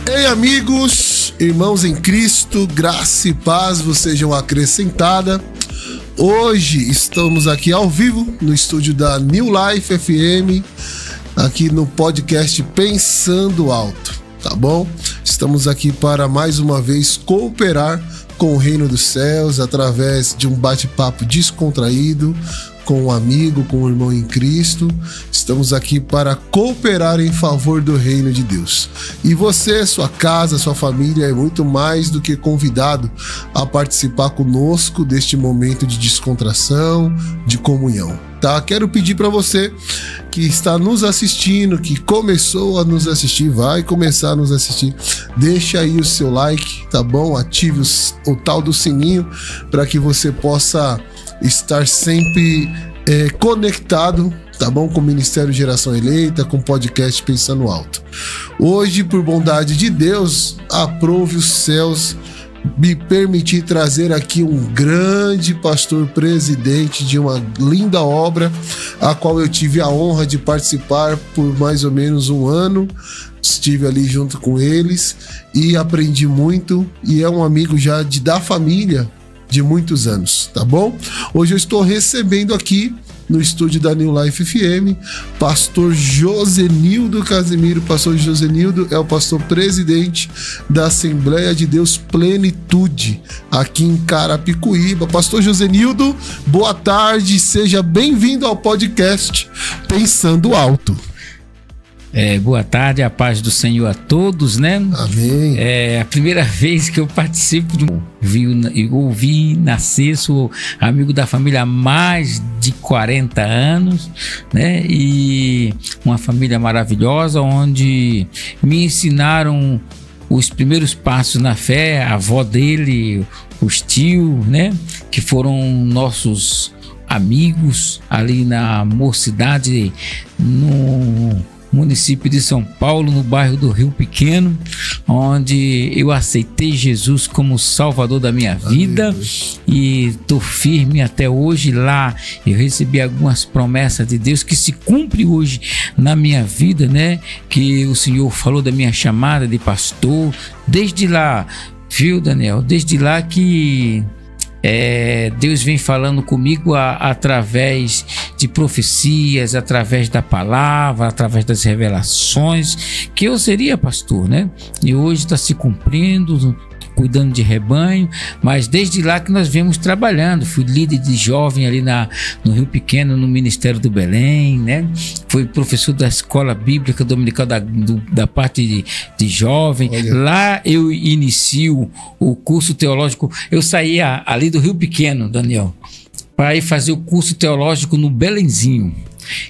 Ei, amigos, irmãos em Cristo, graça e paz vos sejam acrescentada. Hoje estamos aqui ao vivo no estúdio da New Life FM, aqui no podcast Pensando Alto, tá bom? Estamos aqui para mais uma vez cooperar com o Reino dos Céus através de um bate-papo descontraído, com um amigo, com um irmão em Cristo. Estamos aqui para cooperar em favor do reino de Deus. E você, sua casa, sua família é muito mais do que convidado a participar conosco deste momento de descontração, de comunhão. Tá? Quero pedir para você que está nos assistindo, que começou a nos assistir, vai começar a nos assistir, deixa aí o seu like, tá bom? Ative o tal do sininho para que você possa estar sempre conectado, tá bom? Com o Ministério Geração Eleita, com o podcast Pensando Alto. Hoje, por bondade de Deus, aprove os céus me permitir trazer aqui um grande pastor presidente de uma linda obra, a qual eu tive a honra de participar por mais ou menos um ano. Estive ali junto com eles e aprendi muito, e é um amigo já da família de muitos anos, tá bom? Hoje eu estou recebendo aqui no estúdio da New Life FM, pastor Josenildo Casimiro. Pastor Josenildo é o pastor presidente da Assembleia de Deus Plenitude, aqui em Carapicuíba. Pastor Josenildo, boa tarde, seja bem-vindo ao podcast Pensando Alto. Boa tarde, a paz do Senhor a todos, né? Amém. É a primeira vez que eu participo de ouvi nascer, sou amigo da família há mais de 40 anos, né? E uma família maravilhosa, onde me ensinaram os primeiros passos na fé, a avó dele, os tios, né? Que foram nossos amigos ali na mocidade, no município de São Paulo, no bairro do Rio Pequeno, onde eu aceitei Jesus como Salvador da minha vida. Amém. E estou firme até hoje. Lá eu recebi algumas promessas de Deus que se cumprem hoje na minha vida, né? Que o Senhor falou da minha chamada de pastor. Desde lá, viu, Daniel? Desde lá que Deus vem falando comigo através de profecias, através da palavra, através das revelações, que eu seria pastor, né? E hoje está se cumprindo, cuidando de rebanho, mas desde lá que nós viemos trabalhando. Fui líder de jovem ali no Rio Pequeno, no Ministério do Belém, né? Fui professor da Escola Bíblica Dominical da parte de jovem. Olha. Lá eu inicio o curso teológico. Eu saía ali do Rio Pequeno, Daniel, para ir fazer o curso teológico no Belenzinho.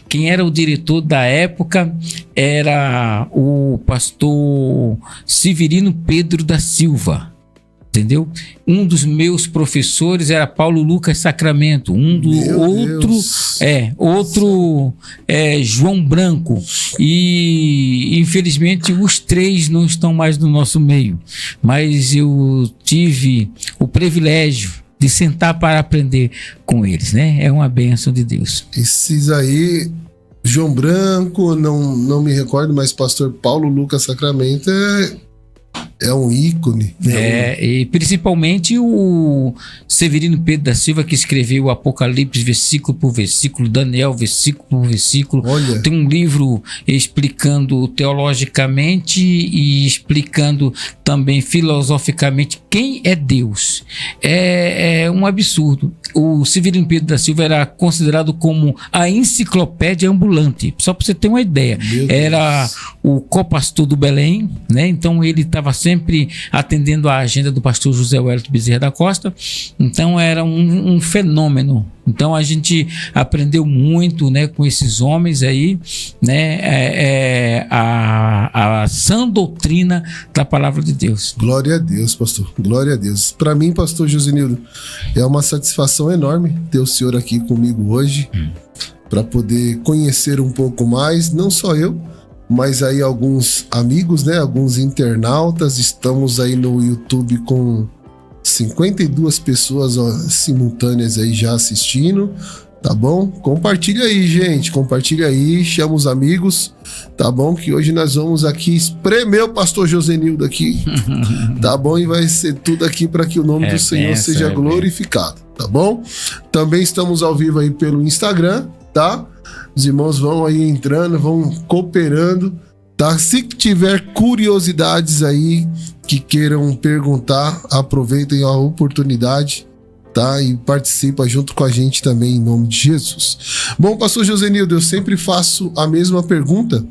Quem era o diretor da época era o pastor Severino Pedro da Silva. Entendeu? Um dos meus professores era Paulo Lucas Sacramento, outro João Branco, e infelizmente os três não estão mais no nosso meio, mas eu tive o privilégio de sentar para aprender com eles, né? É uma bênção de Deus. Esses aí, João Branco, não me recordo, mas pastor Paulo Lucas Sacramento é um ícone. E principalmente o Severino Pedro da Silva, que escreveu o Apocalipse versículo por versículo, Daniel versículo por versículo. Olha. Tem um livro explicando teologicamente e explicando também filosoficamente quem é Deus. É um absurdo. O Severino Pedro da Silva era considerado como a enciclopédia ambulante. Só para você ter uma ideia. Era o copastor do Belém, né? Então ele estava sempre atendendo a agenda do pastor José Wellington Bezerra da Costa. Então era um fenômeno. Então a gente aprendeu muito, né, com esses homens aí, né, a sã doutrina da palavra de Deus. Glória a Deus, pastor. Glória a Deus. Para mim, pastor Josenildo, é uma satisfação enorme ter o senhor aqui comigo hoje, para poder conhecer um pouco mais, não só eu, mas aí alguns amigos, né, alguns internautas. Estamos aí no YouTube com 52 pessoas simultâneas aí já assistindo. Tá bom? Compartilha aí, gente. Compartilha aí, chama os amigos. Tá bom? Que hoje nós vamos aqui espremer o pastor Josenildo aqui. Tá bom? E vai ser tudo aqui para que o nome do Senhor seja glorificado. Tá bom? Também estamos ao vivo aí pelo Instagram, tá? Os irmãos vão aí entrando, vão cooperando, tá? Se tiver curiosidades aí que queiram perguntar, aproveitem a oportunidade, tá? E participa junto com a gente também, em nome de Jesus. Bom, pastor Josenildo, eu sempre faço a mesma pergunta.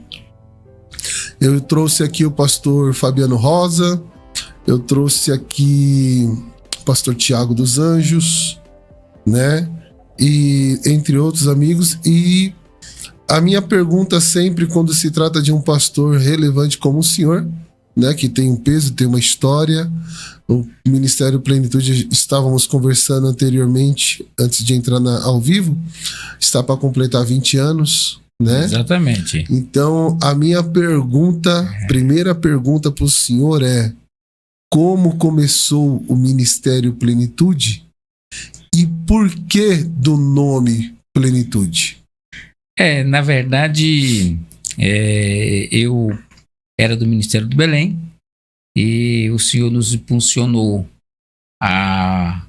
Eu trouxe aqui o pastor Fabiano Rosa, eu trouxe aqui o pastor Tiago dos Anjos, né? E entre outros amigos. E a minha pergunta sempre, quando se trata de um pastor relevante como o senhor, né, que tem um peso, tem uma história, o Ministério Plenitude, estávamos conversando anteriormente, antes de entrar ao vivo, está para completar 20 anos, né? Exatamente. Então, a minha pergunta, primeira pergunta para o senhor é: como começou o Ministério Plenitude e por que do nome Plenitude? Na verdade, eu era do Ministério do Belém e o Senhor nos impulsionou a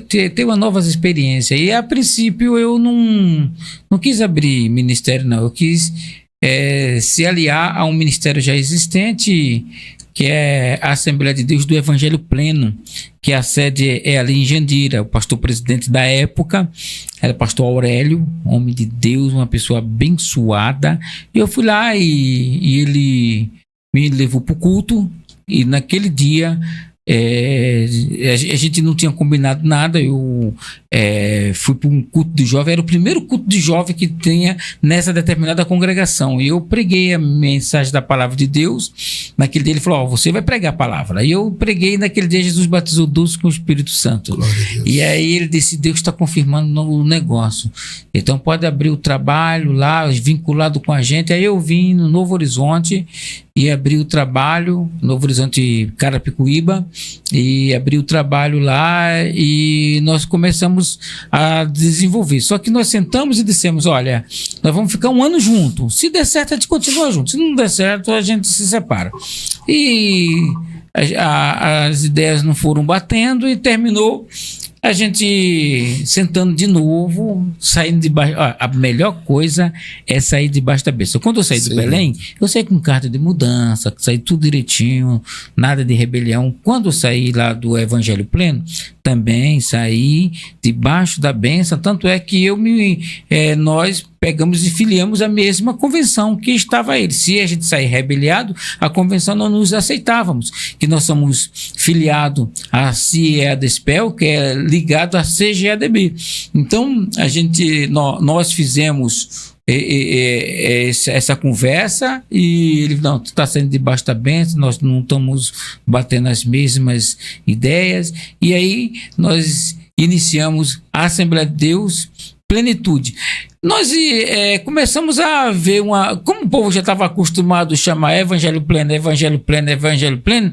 ter uma nova experiência. E a princípio eu não quis abrir ministério, não. Eu quis se aliar a um ministério já existente, que é a Assembleia de Deus do Evangelho Pleno, que a sede é ali em Jandira. O pastor presidente da época era o pastor Aurélio, homem de Deus, uma pessoa abençoada. E eu fui lá e ele me levou para o culto, e naquele dia a gente não tinha combinado nada. Eu fui para um culto de jovem, era o primeiro culto de jovem que tinha nessa determinada congregação, e eu preguei a mensagem da palavra de Deus. Naquele dia ele falou: você vai pregar a palavra. E eu preguei. Naquele dia Jesus batizou 12 com o Espírito Santo. E aí ele disse: Deus está confirmando o negócio, então pode abrir o trabalho lá, vinculado com a gente. Aí eu vim no Novo Horizonte e abri o trabalho, Novo Horizonte, Carapicuíba, e abri o trabalho lá, e nós começamos a desenvolver. Só que nós sentamos e dissemos: olha, nós vamos ficar um ano junto. Se der certo, a gente continua junto. Se não der certo, a gente se separa. E as ideias não foram batendo, e terminou a gente sentando de novo, saindo debaixo. A melhor coisa é sair debaixo da bênção. Quando eu saí do Belém, eu saí com carta de mudança, saí tudo direitinho, nada de rebelião. Quando eu saí lá do Evangelho Pleno, também saí debaixo da bênção. Tanto é que nós pegamos e filiamos a mesma convenção que estava ele. Se a gente sair rebeliado, a convenção não nos aceitávamos, que nós somos filiados a CIEADESPEL, que é ligado a CGADB. Então, nós fizemos essa conversa, e ele: não, tu está saindo debaixo da bênção, nós não estamos batendo as mesmas ideias. E aí nós iniciamos a Assembleia de Deus Plenitude. Nós começamos a ver como o povo já estava acostumado a chamar Evangelho Pleno, Evangelho Pleno, Evangelho Pleno,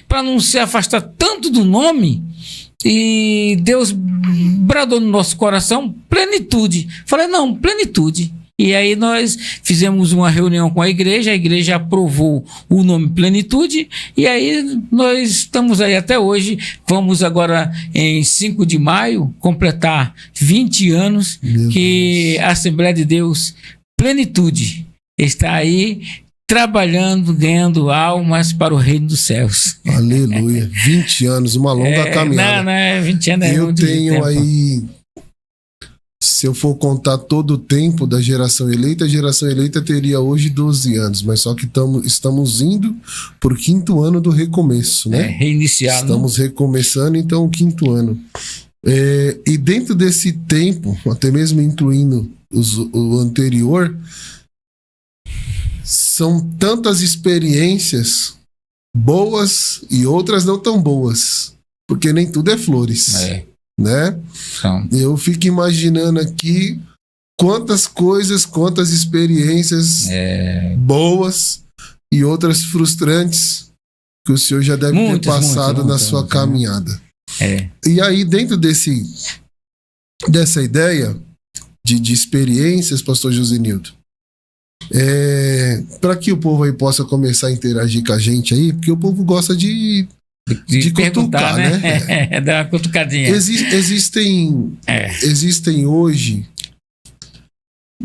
para não se afastar tanto do nome. E Deus bradou no nosso coração: Plenitude. Falei: não, Plenitude. E aí nós fizemos uma reunião com a igreja aprovou o nome Plenitude, e aí nós estamos aí até hoje. Vamos agora, em 5 de maio, completar 20 anos que a Assembleia de Deus Plenitude está aí trabalhando, ganhando almas para o reino dos céus. Aleluia. 20 anos, uma longa caminhada. Não, 20 anos é muito tempo. Eu tenho aí, se eu for contar todo o tempo da geração eleita, a geração eleita teria hoje 12 anos, mas só que estamos indo por 5º ano do recomeço, né? Reiniciar. Estamos recomeçando, então, o 5º ano. E dentro desse tempo, até mesmo incluindo o anterior, são tantas experiências boas e outras não tão boas, porque nem tudo é flores, né? Então, eu fico imaginando aqui quantas coisas, quantas experiências boas e outras frustrantes que o senhor já deve ter passado na sua caminhada. E aí, dentro dessa ideia, de experiências, pastor Josenildo. Para que o povo aí possa começar a interagir com a gente aí, porque o povo gosta de cutucar, né? Dar uma cutucadinha. Existem hoje,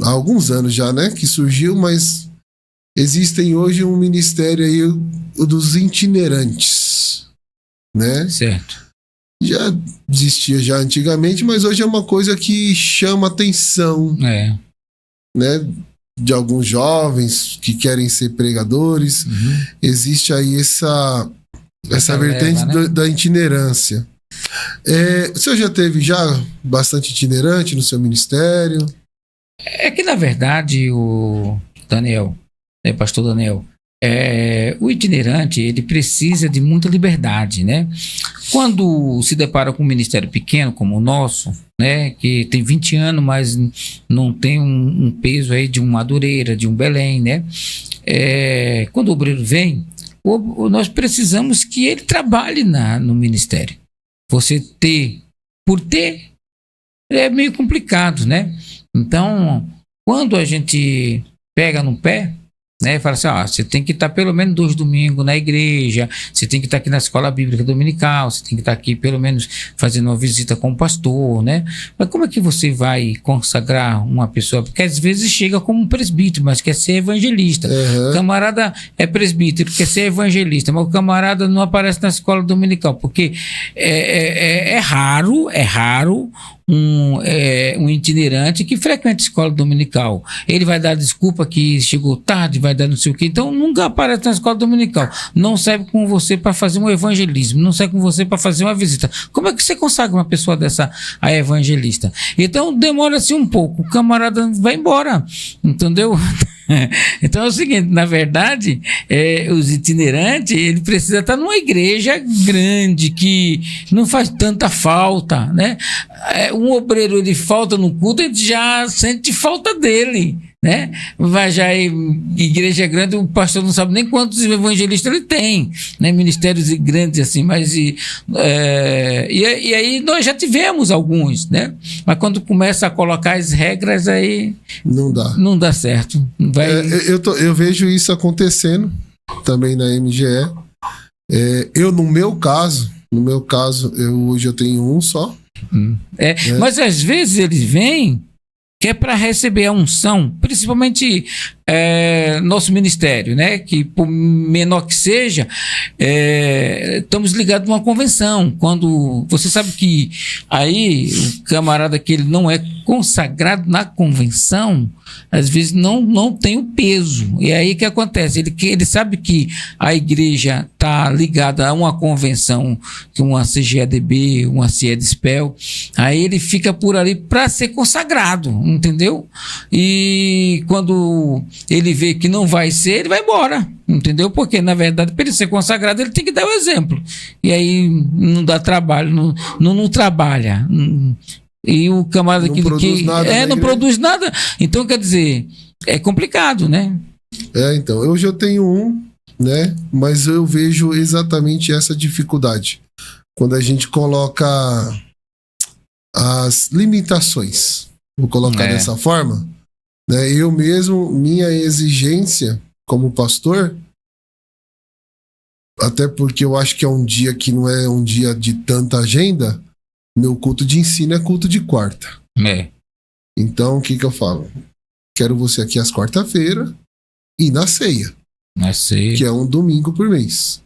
há alguns anos já, né, que surgiu, mas existem hoje um ministério aí dos itinerantes, né? Certo. Já existia já antigamente, mas hoje é uma coisa que chama atenção, né? De alguns jovens que querem ser pregadores. Uhum. Existe aí essa vertente da itinerância. O senhor já teve bastante itinerante no seu ministério? É que, na verdade, o Daniel, pastor Daniel, o itinerante, ele precisa de muita liberdade, né? Quando se depara com um ministério pequeno como o nosso, né, que tem 20 anos, mas não tem um peso aí de um Madureira, de um Belém, né? Quando o obreiro vem, nós precisamos que ele trabalhe no ministério. Você por ter, é meio complicado, né? Então, quando a gente pega no pé, né, fala assim, você tem que estar pelo menos 2 domingos na igreja, você tem que estar aqui na escola bíblica dominical, você tem que estar aqui pelo menos fazendo uma visita com o pastor, né? Mas como é que você vai consagrar uma pessoa? Porque às vezes chega como um presbítero, mas quer ser evangelista. Uhum. O camarada é presbítero, quer ser evangelista, mas o camarada não aparece na escola dominical, porque é raro um itinerante que frequenta a escola dominical. Ele vai dar desculpa que chegou tarde, vai dar não sei o quê. Então nunca aparece na escola dominical. Não serve com você para fazer um evangelismo, não serve com você para fazer uma visita. Como é que você consagra uma pessoa dessa a evangelista? Então demora-se um pouco, o camarada vai embora, entendeu? Então é o seguinte, na verdade, os itinerantes, ele precisa estar numa igreja grande, que não faz tanta falta, né? Um obreiro, ele falta no culto, ele já sente falta dele, né? Vai já igreja grande, o pastor não sabe nem quantos evangelistas ele tem, né? Ministérios grandes assim, mas e aí nós já tivemos alguns, né? Mas quando começa a colocar as regras, aí não dá certo. Eu vejo isso acontecendo também na MGE. No meu caso, hoje eu tenho um só. Mas às vezes eles vêm que é para receber a unção, principalmente nosso ministério, né? Que por menor que seja, estamos ligados a uma convenção. Quando você sabe que aí o camarada que ele não é consagrado na convenção, às vezes não tem o peso. E aí o que acontece? Ele sabe que a igreja está ligada a uma convenção, uma CGADB, uma CIEDSPEL, aí ele fica por ali para ser consagrado, entendeu? E quando ele vê que não vai ser, ele vai embora, entendeu? Porque, na verdade, para ele ser consagrado, ele tem que dar o exemplo. E aí não dá trabalho, não trabalha. E o camarada que não produz nada. Então, quer dizer, é complicado, né? Então, eu já tenho um, né? Mas eu vejo exatamente essa dificuldade. Quando a gente coloca as limitações, vou colocar dessa forma, né? Eu mesmo, minha exigência como pastor, até porque eu acho que é um dia que não é um dia de tanta agenda, meu culto de ensino é culto de quarta. Então, o que eu falo? Quero você aqui às quarta-feira e na ceia. Que é um domingo por mês.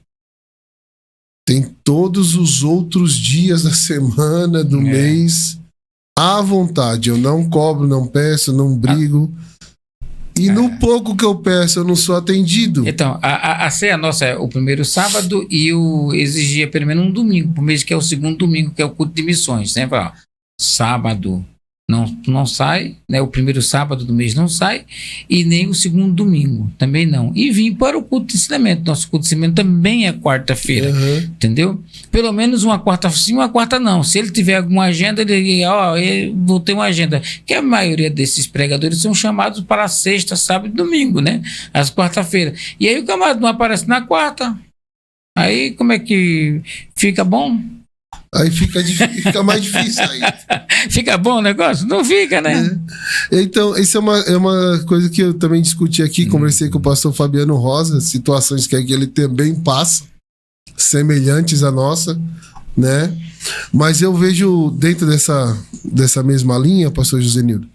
Tem todos os outros dias da semana, do mês, à vontade. Eu não cobro, não peço, não brigo. E no pouco que eu peço, eu não sou atendido. Então, a ceia nossa é o primeiro sábado e eu exigia pelo menos um domingo por mês, que é o segundo domingo, que é o culto de missões, né? Sábado não sai, né? O primeiro sábado do mês não sai, e nem o segundo domingo também não. E vim para o culto de ensinamento. Nosso culto de ensinamento também é quarta-feira, entendeu? Pelo menos uma quarta sim, uma quarta não. Se ele tiver alguma agenda, eu vou ter uma agenda. Que a maioria desses pregadores são chamados para sexta, sábado e domingo, né? Às quarta-feiras. E aí o camarada não aparece na quarta. Aí como é que fica bom? Aí fica mais difícil aí. Fica bom o negócio? Não fica, né? Então, isso é uma coisa que eu também discuti aqui, conversei com o pastor Fabiano Rosa, situações que ele também passa, semelhantes à nossa, né? Mas eu vejo dentro dessa mesma linha, pastor Josenildo,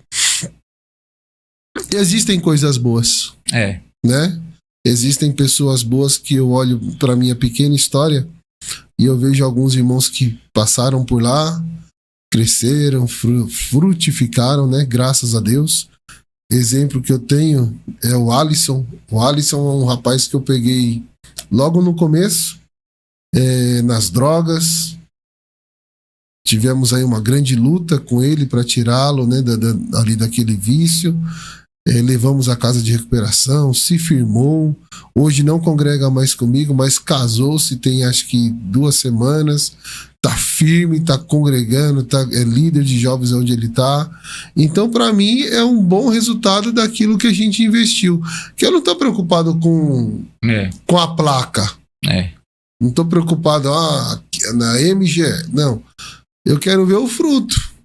existem coisas boas, né? Existem pessoas boas que eu olho para minha pequena história e eu vejo alguns irmãos que passaram por lá, cresceram, frutificaram, né? Graças a Deus. Exemplo que eu tenho é o Alisson. O Alisson é um rapaz que eu peguei logo no começo, nas drogas. Tivemos aí uma grande luta com ele para tirá-lo, né, ali daquele vício. Levamos à casa de recuperação, se firmou. Hoje não congrega mais comigo, mas casou-se tem acho que 2 semanas. Tá firme, tá congregando, é líder de jovens onde ele tá. Então, para mim, é um bom resultado daquilo que a gente investiu. Que eu não tô preocupado com a placa. Não tô preocupado na MG. Não. Eu quero ver o fruto.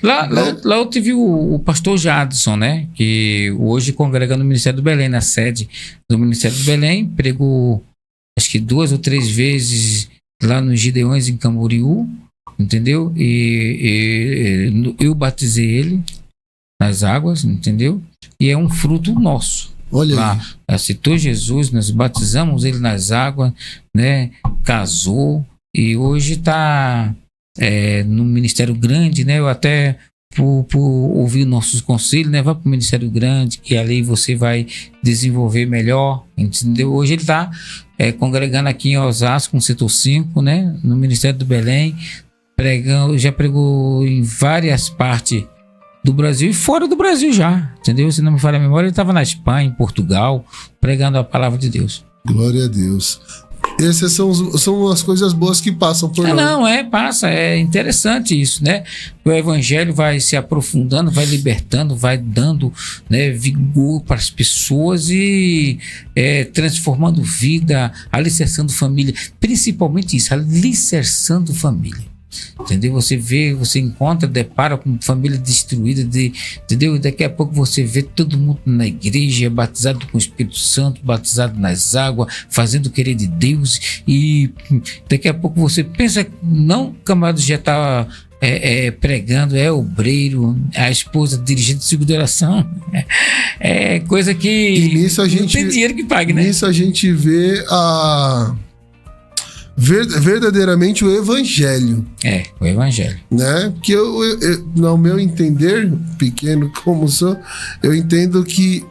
Lá eu tive o pastor Jadson, né? Que hoje congrega no Ministério do Belém, na sede do Ministério do Belém. Pregou acho que 2 ou 3 vezes lá nos Gideões em Camboriú, entendeu? E eu batizei ele nas águas, entendeu? E é um fruto nosso. Olha lá, aceitou Jesus, nós batizamos ele nas águas, né? Casou e hoje está no Ministério Grande, né? Eu até por ouvir nossos conselhos, né? Vá para o Ministério Grande, que ali você vai desenvolver melhor, entendeu? Hoje ele está congregando aqui em Osasco, no setor 5, né? No Ministério do Belém, pregando, já pregou em várias partes do Brasil e fora do Brasil já, entendeu? Se não me falha a memória, ele estava na Espanha, em Portugal, pregando a palavra de Deus. Glória a Deus. Essas são as coisas boas que passam por nós. Passa. É interessante isso, né? O evangelho vai se aprofundando, vai libertando, vai dando, né, vigor para as pessoas e transformando vida, alicerçando família. Principalmente isso, alicerçando família. Entendeu? Você vê, você encontra, depara com família destruída, entendeu? Daqui a pouco você vê todo mundo na igreja, batizado com o Espírito Santo, batizado nas águas, fazendo o querer de Deus, e daqui a pouco você pensa, não, o camarada já está pregando, é obreiro, a esposa dirigente de segunda oração, é coisa que e nisso a gente, não tem dinheiro que pague, né? Nisso a gente vê verdadeiramente o evangelho. O evangelho. Né? Porque eu, no meu entender, pequeno como sou, eu entendo que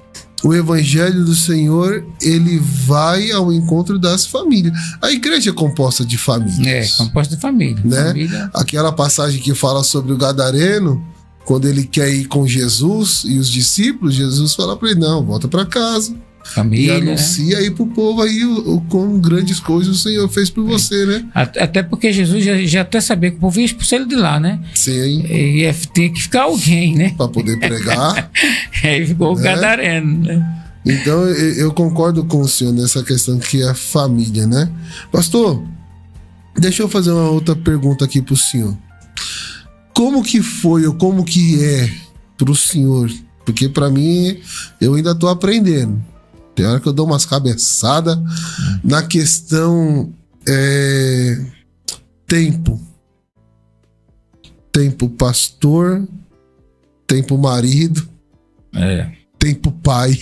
o evangelho do Senhor, ele vai ao encontro das famílias. A igreja é composta de famílias. Composta de família. Né? Família. Aquela passagem que fala sobre o gadareno, quando ele quer ir com Jesus e os discípulos, Jesus fala para ele, não, volta para casa. Família, e anuncia aí pro povo aí com grandes coisas o Senhor fez por você, né? Até porque Jesus já até sabia que o povo ia expulsar ele de lá, né? Sim. E tem que ficar alguém, né? Para poder pregar. Aí ficou o gadareno, né? Então eu concordo com o senhor nessa questão que é a família, né? Pastor, deixa eu fazer uma outra pergunta aqui pro senhor. Como que foi ou como que é pro senhor? Porque para mim, eu ainda tô aprendendo. Tem hora que eu dou umas cabeçadas na questão tempo. Tempo pastor, tempo marido, tempo pai.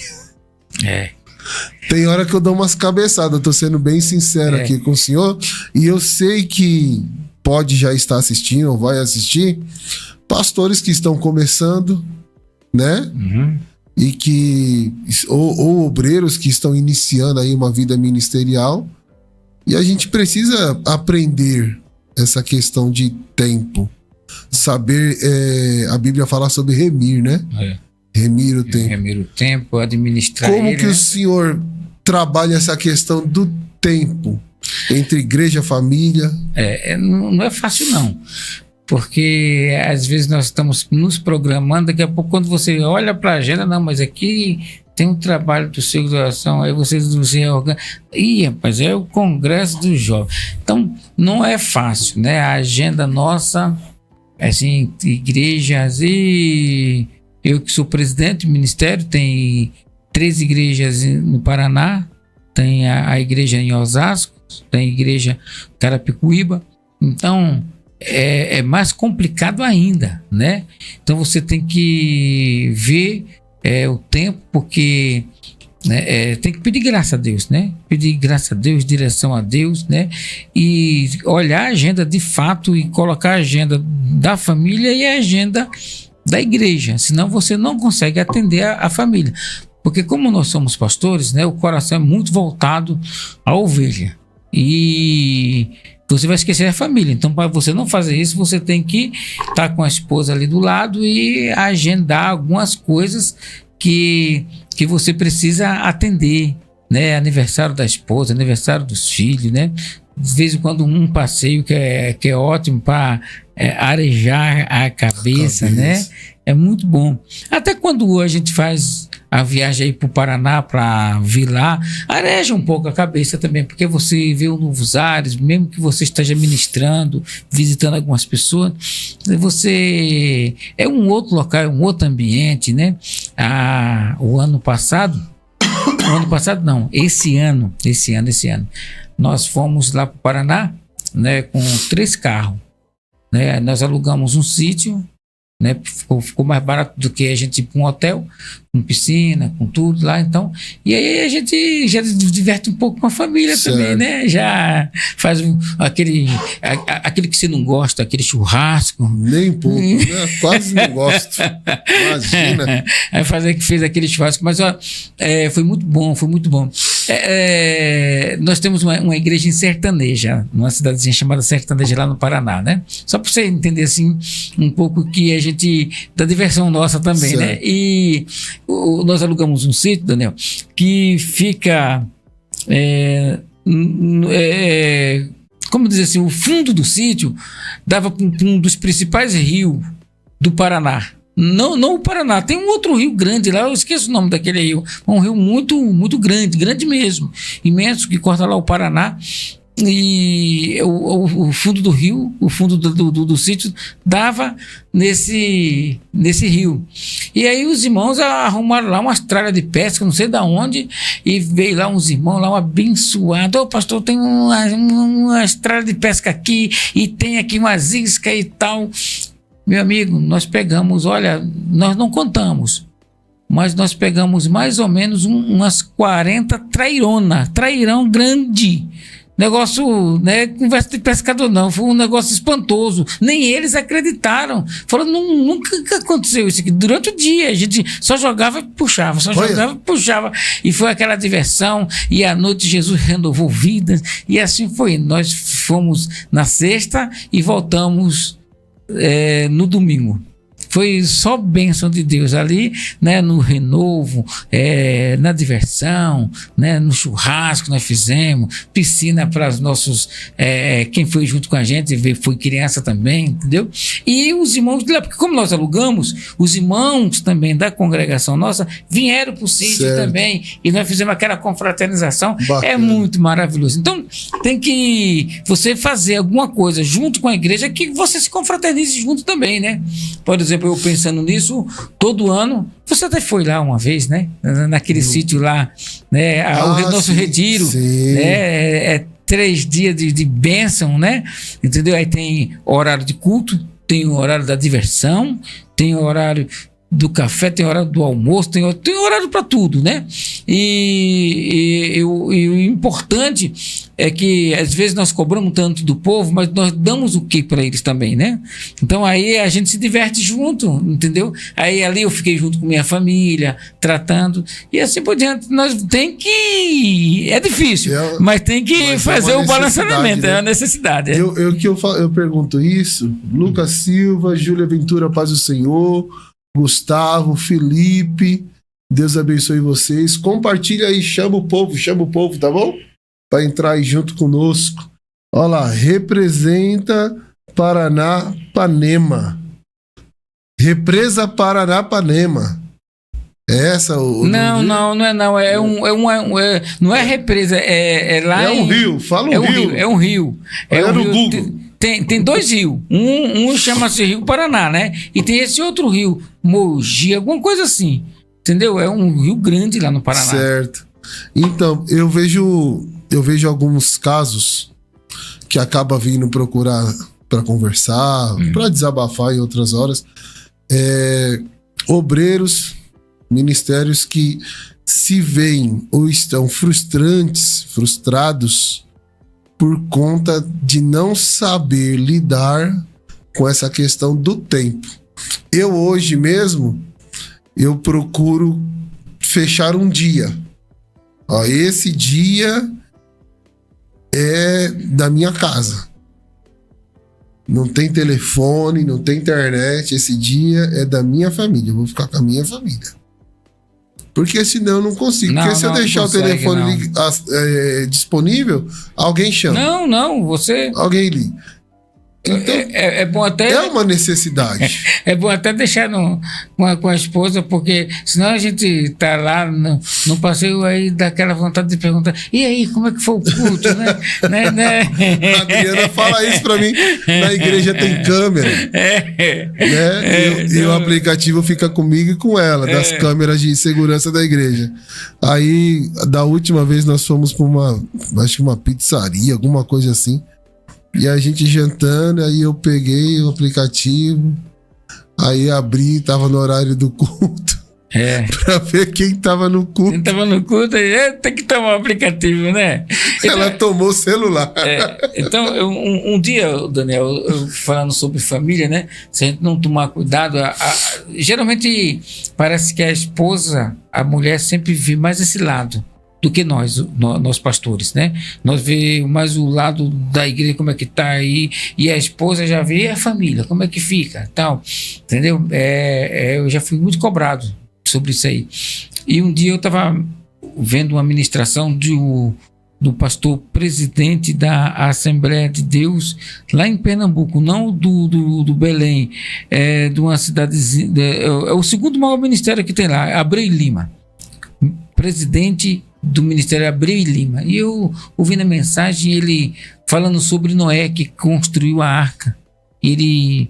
Tem hora que eu dou umas cabeçadas, eu tô sendo bem sincero aqui com o senhor, e eu sei que pode já estar assistindo ou vai assistir pastores que estão começando, né? Uhum. E que ou obreiros que estão iniciando aí uma vida ministerial, e a gente precisa aprender essa questão de tempo, saber, a Bíblia fala sobre remir, né? Remir o tempo. Remir o tempo, administrar como ele, que o senhor trabalha essa questão do tempo entre igreja e família? Não é fácil não. Porque às vezes nós estamos nos programando, daqui a pouco quando você olha para a agenda, não, mas aqui tem um trabalho do ciclo de oração, aí vocês se organizam. Ih, rapaz, é o congresso dos jovens. Então, não é fácil, né? A agenda nossa, assim, igrejas, e eu que sou presidente do ministério, tem 3 igrejas no Paraná, tem a igreja em Osasco, tem a igreja em Carapicuíba. Então, é mais complicado ainda, né? Então, você tem que ver o tempo, porque tem que pedir graça a Deus, né? Pedir graça a Deus, direção a Deus, né? E olhar a agenda de fato e colocar a agenda da família e a agenda da igreja, senão você não consegue atender a família. Porque como nós somos pastores, né? O coração é muito voltado à ovelha. E você vai esquecer a família. Então, para você não fazer isso, você tem que estar com a esposa ali do lado e agendar algumas coisas que você precisa atender, né? Aniversário da esposa, aniversário dos filhos, né? De vez em quando um passeio que é ótimo para arejar a cabeça, né? É muito bom. Até quando a gente faz a viagem aí para o Paraná, para vir lá, areja um pouco a cabeça também, porque você vê novos ares, mesmo que você esteja ministrando, visitando algumas pessoas, você é um outro local, é um outro ambiente, né? Esse ano, nós fomos lá para o Paraná, né, com 3 carros, né? Nós alugamos um sítio, né? Ficou mais barato do que a gente ir para um hotel, com piscina, com tudo lá, então. E aí a gente já diverte um pouco com a família, certo, também, né? Já faz aquele que você não gosta, aquele churrasco. Nem um pouco, né? Quase não gosto. Imagina. Aí fez aquele churrasco, mas ó, foi muito bom, foi muito bom. Nós temos uma igreja em Sertaneja, numa cidadezinha chamada Sertaneja, lá no Paraná, né? Só para você entender assim um pouco que a gente, da diversão nossa também, certo, né? E nós alugamos um sítio, Daniel, que fica como dizer assim, o fundo do sítio dava para um dos principais rios do Paraná. Não o Paraná, tem um outro rio grande lá, eu esqueço o nome daquele rio, um rio muito, muito grande mesmo, imenso, que corta lá o Paraná. E o fundo do rio, o fundo do sítio dava nesse rio. E aí os irmãos arrumaram lá umas tralhas de pesca, não sei de onde, e veio lá uns irmãos lá, um abençoado: pastor, tem umas tralhas de pesca aqui, e tem aqui umas iscas e tal. Meu amigo, nós pegamos, olha, nós não contamos, mas nós pegamos mais ou menos umas 40 trairão grande. Negócio, né? Conversa de pescador não, foi um negócio espantoso. Nem eles acreditaram. Falaram, nunca aconteceu isso aqui. Durante o dia a gente só jogava e puxava, e foi aquela diversão. E à noite Jesus renovou vidas, e assim foi. Nós fomos na sexta e voltamos no domingo. Foi só bênção de Deus ali, né? No renovo, na diversão, né? No churrasco nós fizemos, piscina para os nossos, quem foi junto com a gente, foi criança também, entendeu? E os irmãos de lá, porque como nós alugamos, os irmãos também da congregação nossa vieram para o sítio, certo, também, e nós fizemos aquela confraternização. Bacana. É muito maravilhoso. Então, tem que você fazer alguma coisa junto com a igreja que você se confraternize junto também, né? Por exemplo, eu pensando nisso, todo ano, você até foi lá uma vez, né? Naquele sítio lá, né? O nosso retiro, né? 3 dias de bênção, né? Entendeu? Aí tem horário de culto, tem o horário da diversão, tem o horário do café, tem horário do almoço, tem horário para tudo, né? E o importante é que às vezes nós cobramos tanto do povo, mas nós damos o que para eles também, né? Então aí a gente se diverte junto, entendeu? Aí ali eu fiquei junto com minha família, tratando, e assim por diante. Nós tem que... É difícil, mas tem que fazer o balanceamento, né? É uma necessidade. Eu pergunto isso, Lucas Silva, Júlia Ventura, paz do Senhor, Gustavo, Felipe, Deus abençoe vocês. Compartilha aí, chama o povo, tá bom? Para entrar aí junto conosco. Olha lá, representa Paranapanema. Represa Paranapanema. É essa o Não, não é não. Não é represa, é lá. É um rio, fala um rio. É um rio. Olha no Google. Tem dois rios. Um chama-se Rio Paraná, né? E tem esse outro rio, Mogi, alguma coisa assim. Entendeu? É um rio grande lá no Paraná. Certo. Então, eu vejo alguns casos que acaba vindo procurar para conversar, para desabafar em outras horas. Obreiros, ministérios que se veem ou estão frustrados por conta de não saber lidar com essa questão do tempo. Eu hoje mesmo, eu procuro fechar um dia. Ó, esse dia é da minha casa. Não tem telefone, não tem internet. Esse dia é da minha família. Eu vou ficar com a minha família. Porque senão eu não consigo. Porque se eu deixar o telefone disponível, alguém chama. Não, você... Alguém liga. Então, é bom até... É uma necessidade. É bom até deixar com a esposa, porque senão a gente tá lá no passeio, aí dá aquela vontade de perguntar: e aí, como é que foi o culto, né? A Adriana fala isso pra mim. Na igreja tem câmera. Né? E o aplicativo fica comigo e com ela, das câmeras de segurança da igreja. Aí, da última vez, nós fomos pra acho que uma pizzaria, alguma coisa assim. E a gente jantando, aí eu peguei o aplicativo, aí abri, tava no horário do culto. Pra ver quem tava no culto. Quem tava no culto, tem que tomar o aplicativo, né? Então, ela tomou o celular. Então, um dia, Daniel, eu falando sobre família, né? Se a gente não tomar cuidado, geralmente parece que a esposa, a mulher sempre vê mais esse lado do que nós pastores, né? Nós vemos mais o lado da igreja, como é que tá aí, e a esposa já vê a família, como é que fica, tal, entendeu? Eu já fui muito cobrado sobre isso aí. E um dia eu estava vendo uma ministração do pastor presidente da Assembleia de Deus lá em Pernambuco, não do Belém, de uma cidadezinha, é o segundo maior ministério que tem lá, Abreu e Lima, presidente do Ministério Abreu e Lima. E eu ouvi na mensagem ele falando sobre Noé, que construiu a arca. Ele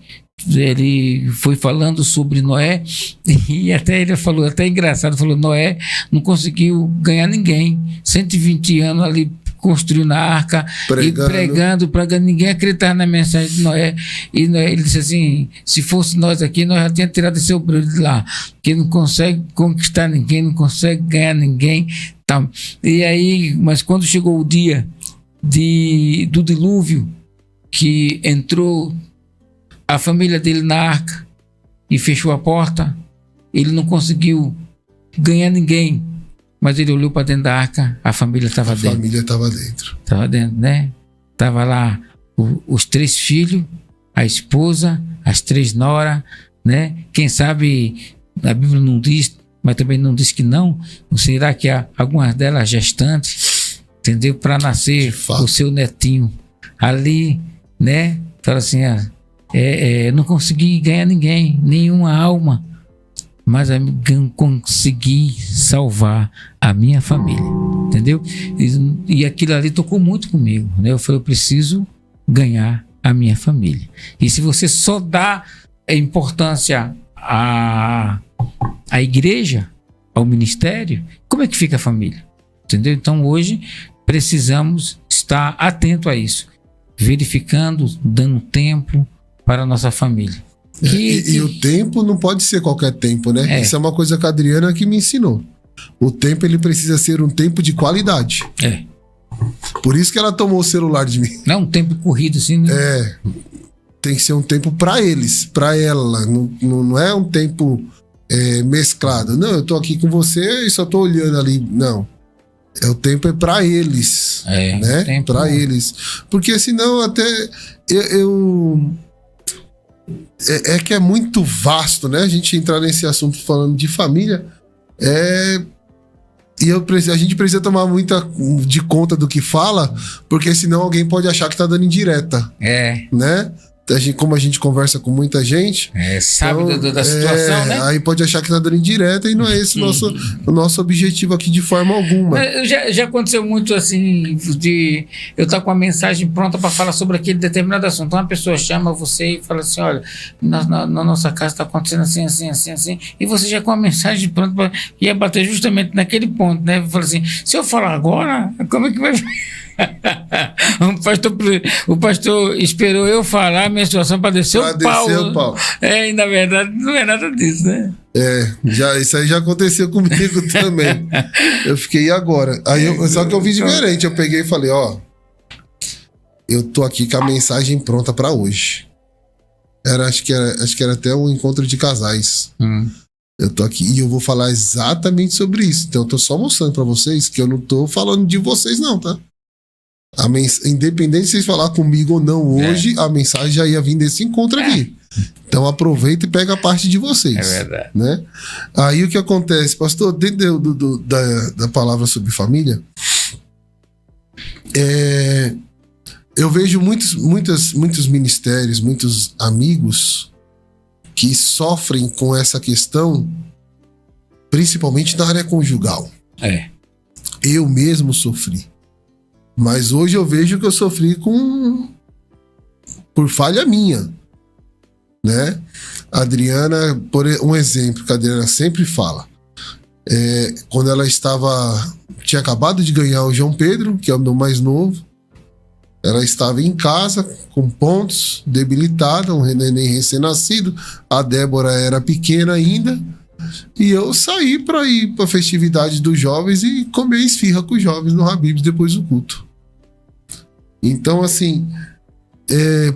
foi falando sobre Noé, e até ele falou, até engraçado, falou: Noé não conseguiu ganhar ninguém, 120 anos ali construindo a arca, pregando, ninguém acreditava na mensagem de Noé. E Noé, ele disse assim: se fosse nós aqui, nós já tínhamos tirado esse obreiro de lá, que não consegue conquistar ninguém, não consegue ganhar ninguém, tá. E aí, mas quando chegou o dia do dilúvio, que entrou a família dele na arca e fechou a porta, ele não conseguiu ganhar ninguém, mas ele olhou para dentro da arca, a família estava dentro. A família estava dentro. Estava dentro, né? Estava lá os 3 filhos, a esposa, as 3 noras, né? Quem sabe, a Bíblia não diz, mas também não diz que não. Será que há algumas delas gestantes, entendeu? Para nascer o seu netinho ali, né? Fala assim: não consegui ganhar ninguém, nenhuma alma, mas eu consegui salvar a minha família, entendeu? E aquilo ali tocou muito comigo, né? Eu falei: eu preciso ganhar a minha família. E se você só dá importância à igreja, ao ministério, como é que fica a família? Entendeu? Então hoje precisamos estar atento a isso, verificando, dando tempo para a nossa família. E o tempo não pode ser qualquer tempo, né? Isso é uma coisa que a Adriana que me ensinou. O tempo, ele precisa ser um tempo de qualidade. Por isso que ela tomou o celular de mim. Não é um tempo corrido assim, né? Tem que ser um tempo para eles, para ela. Não é um tempo mesclado. Não, eu tô aqui com você e só tô olhando ali. Não. O tempo é para eles, né? Para eles. Porque senão até que é muito vasto, né? A gente entrar nesse assunto falando de família, e a gente precisa tomar muita de conta do que fala, porque senão alguém pode achar que tá dando indireta, né? como a gente conversa com muita gente... sabe então, da situação, né? Aí pode achar que tá dando indireta e não é esse o nosso objetivo aqui de forma alguma. Já aconteceu muito assim, de eu estar com a mensagem pronta para falar sobre aquele determinado assunto. Então, uma pessoa chama você e fala assim, olha, na nossa casa está acontecendo assim, assim, assim, assim, e você já com a mensagem pronta para ia bater justamente naquele ponto, né? Fala assim, se eu falar agora, como é que vai... O pastor esperou eu falar a minha situação para descer o pau. E na verdade não é nada disso, né? Isso aí já aconteceu comigo também. Eu fiquei, e agora? Só que eu fiz diferente. Eu peguei e falei, eu tô aqui com a mensagem pronta para hoje. Acho que era até um encontro de casais. Eu tô aqui e eu vou falar exatamente sobre isso. Então eu tô só mostrando para vocês que eu não tô falando de vocês não, tá? Independente de vocês falar comigo ou não hoje, a mensagem já ia vir desse encontro aqui. Então aproveita e pega a parte de vocês. É verdade. Né? Aí o que acontece, pastor, dentro da palavra sobre família, eu vejo muitos ministérios, muitos amigos que sofrem com essa questão, principalmente na área conjugal. Eu mesmo sofri. Mas hoje eu vejo que eu sofri por falha minha, né? A Adriana, por um exemplo que a Adriana sempre fala, quando ela tinha acabado de ganhar o João Pedro, que é o meu mais novo, ela estava em casa com pontos, debilitada, um neném recém-nascido, a Débora era pequena ainda, e eu saí para ir para a festividade dos jovens e comer esfirra com os jovens no Habib's depois do culto. Então, assim,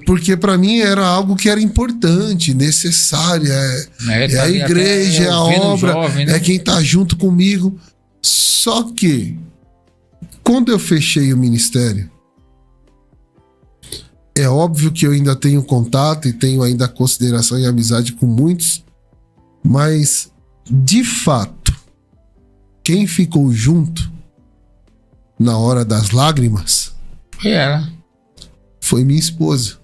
porque para mim era algo que era importante, necessário. É a igreja, é a obra, jovem, né? É quem tá junto comigo. Só que, quando eu fechei o ministério, é óbvio que eu ainda tenho contato e tenho ainda consideração e amizade com muitos, mas, de fato, quem ficou junto na hora das lágrimas foi minha esposa.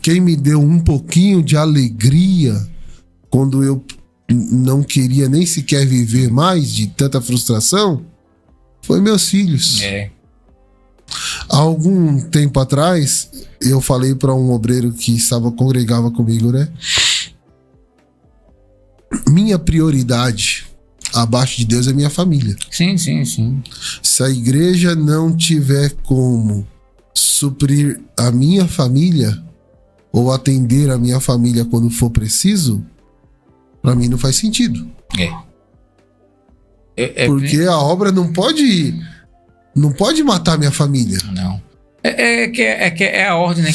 Quem me deu um pouquinho de alegria quando eu não queria nem sequer viver mais de tanta frustração foi meus filhos. Há algum tempo atrás, eu falei para um obreiro que congregava comigo, né? Minha prioridade abaixo de Deus é minha família. Sim, sim, sim. Se a igreja não tiver como suprir a minha família ou atender a minha família quando for preciso, para mim não faz sentido. Porque a obra não pode matar minha família. Não. É a ordem, né,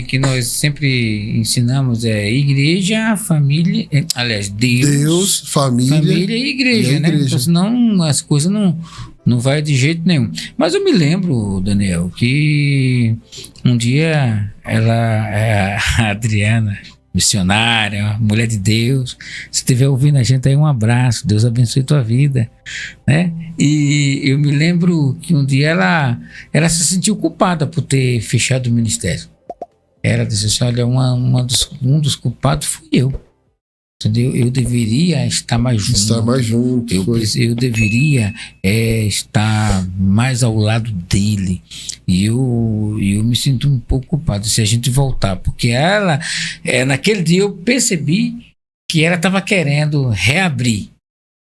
que nós sempre ensinamos, igreja, família, aliás, Deus, família e igreja, né? Então, senão as coisas não vai de jeito nenhum. Mas eu me lembro, Daniel, que um dia a Adriana, missionária, mulher de Deus, se estiver ouvindo a gente aí, um abraço, Deus abençoe tua vida, né? E eu me lembro que um dia ela se sentiu culpada por ter fechado o ministério. Ela disse assim, olha, um dos culpados fui eu. Entendeu? Eu deveria estar mais junto. Eu deveria estar mais ao lado dele. E eu me sinto um pouco culpado se a gente voltar. Porque ela, naquele dia eu percebi que ela estava querendo reabrir.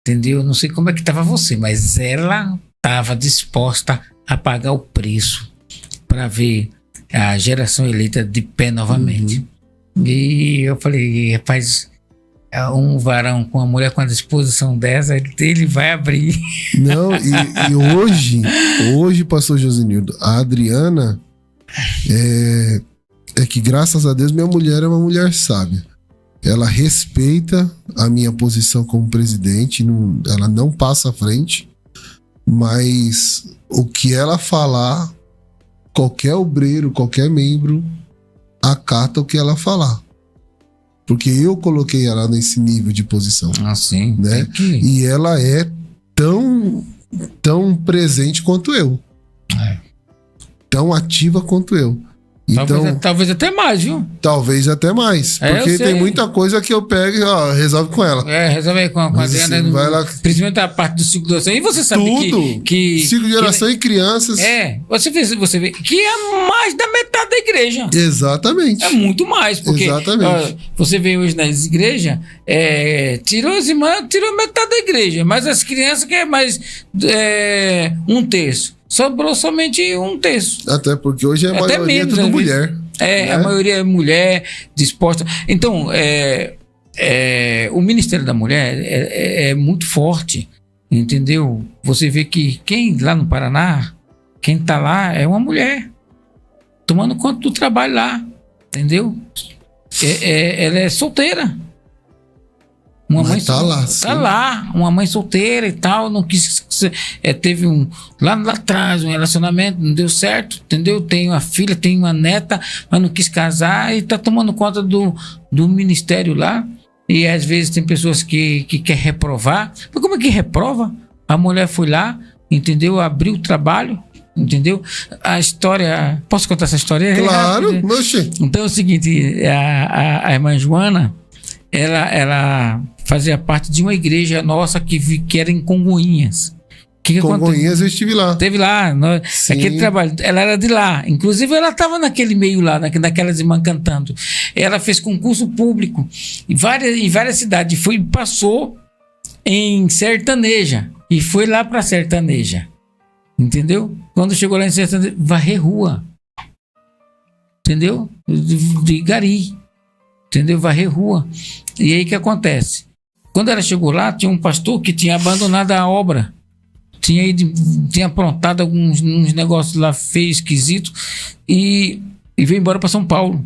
Entendeu? Não sei como é que estava você, mas ela estava disposta a pagar o preço para ver a geração eleita de pé novamente. E eu falei, rapaz, um varão com a mulher com a disposição dessa, ele vai abrir. Não, e hoje, pastor Josenildo, a Adriana é que, graças a Deus, minha mulher é uma mulher sábia. Ela respeita a minha posição como presidente, ela não passa à frente, mas o que ela falar, qualquer obreiro, qualquer membro acata o que ela falar. Porque eu coloquei ela nesse nível de posição. Sim. Né? E ela é tão presente quanto eu. Tão ativa quanto eu. Então, talvez até mais, viu? talvez até mais. Porque tem muita coisa que eu pego e resolve com ela. Resolve aí com a Adriana. Assim, vai lá... Principalmente a parte do ciclo de oração. E você sabe que ciclo de oração e crianças. Você vê que é mais da metade da igreja. Exatamente. É muito mais. Porque você vê hoje nas igrejas, tirou as irmãs, tirou metade da igreja. Mas as crianças que é mais um terço. Sobrou somente um terço. Até porque hoje a maioria é tudo mulher. Né? A maioria é mulher, disposta. Então, o Ministério da Mulher é muito forte, entendeu? Você vê que quem lá no Paraná, quem está lá é uma mulher, tomando conta do trabalho lá, entendeu? Ela é solteira. Uma mãe tá lá, tá lá, uma mãe solteira e tal, não quis, teve lá atrás um relacionamento, não deu certo, entendeu? Tem uma filha, tem uma neta, mas não quis casar e tá tomando conta do ministério lá. E às vezes tem pessoas que quer reprovar. Mas como é que reprova? A mulher foi lá, entendeu? Abriu o trabalho, entendeu? A história, posso contar essa história? Claro, moxe. Então é o seguinte, a irmã Joana, ela fazia parte de uma igreja nossa que era em Congonhas. Congonhas eu estive lá. Esteve lá, aquele trabalho. Ela era de lá. Inclusive, ela estava naquele meio lá, naquelas irmãs cantando. Ela fez concurso público em várias cidades. Passou em Sertaneja. E foi lá para Sertaneja. Entendeu? Quando chegou lá em Sertaneja, varrer rua. Entendeu? De gari. Entendeu? Varrer rua. E aí o que acontece? Quando ela chegou lá, tinha um pastor que tinha abandonado a obra. Tinha aprontado uns negócios lá feios, esquisitos, e veio embora para São Paulo.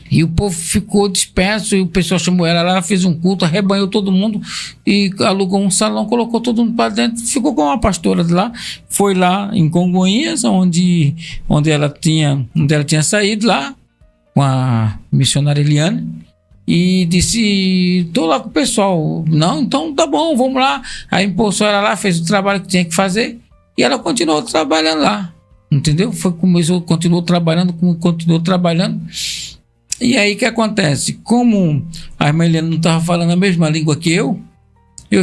E o povo ficou disperso, e o pessoal chamou ela lá, fez um culto, arrebanhou todo mundo e alugou um salão, colocou todo mundo para dentro, ficou com uma pastora de lá, foi lá em Congonhas, onde ela tinha saído lá, com a missionária Eliane, e disse, tô lá com o pessoal. Não, então tá bom, vamos lá. Aí impulsou ela lá, fez o trabalho que tinha que fazer e ela continuou trabalhando lá, entendeu? Continuou trabalhando. E aí o que acontece? Como a irmã Eliana não estava falando a mesma língua que eu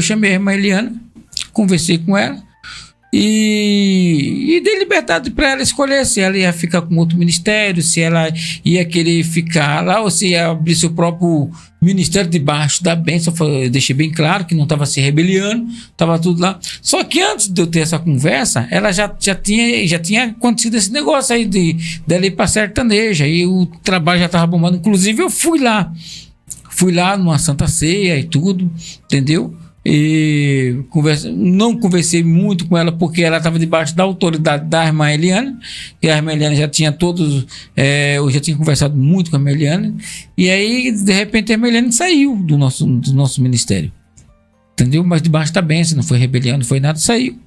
chamei a irmã Eliana, conversei com ela e dei liberdade para ela escolher se ela ia ficar com outro ministério, se ela ia querer ficar lá ou se ia abrir seu próprio ministério debaixo da bênção. Eu deixei bem claro que não estava se rebeliando, estava tudo lá. Só que antes de eu ter essa conversa, ela já tinha acontecido esse negócio aí dela ir para Sertaneja e o trabalho já estava bombando. Inclusive eu fui lá numa Santa Ceia e tudo, entendeu? E não conversei muito com ela porque ela estava debaixo da autoridade da irmã Eliane, e a irmã Eliane já tinha eu já tinha conversado muito com a irmã Eliane, e aí de repente a irmã Eliane saiu do nosso ministério, entendeu? Mas debaixo da bênção, não foi rebelião, não foi nada, saiu.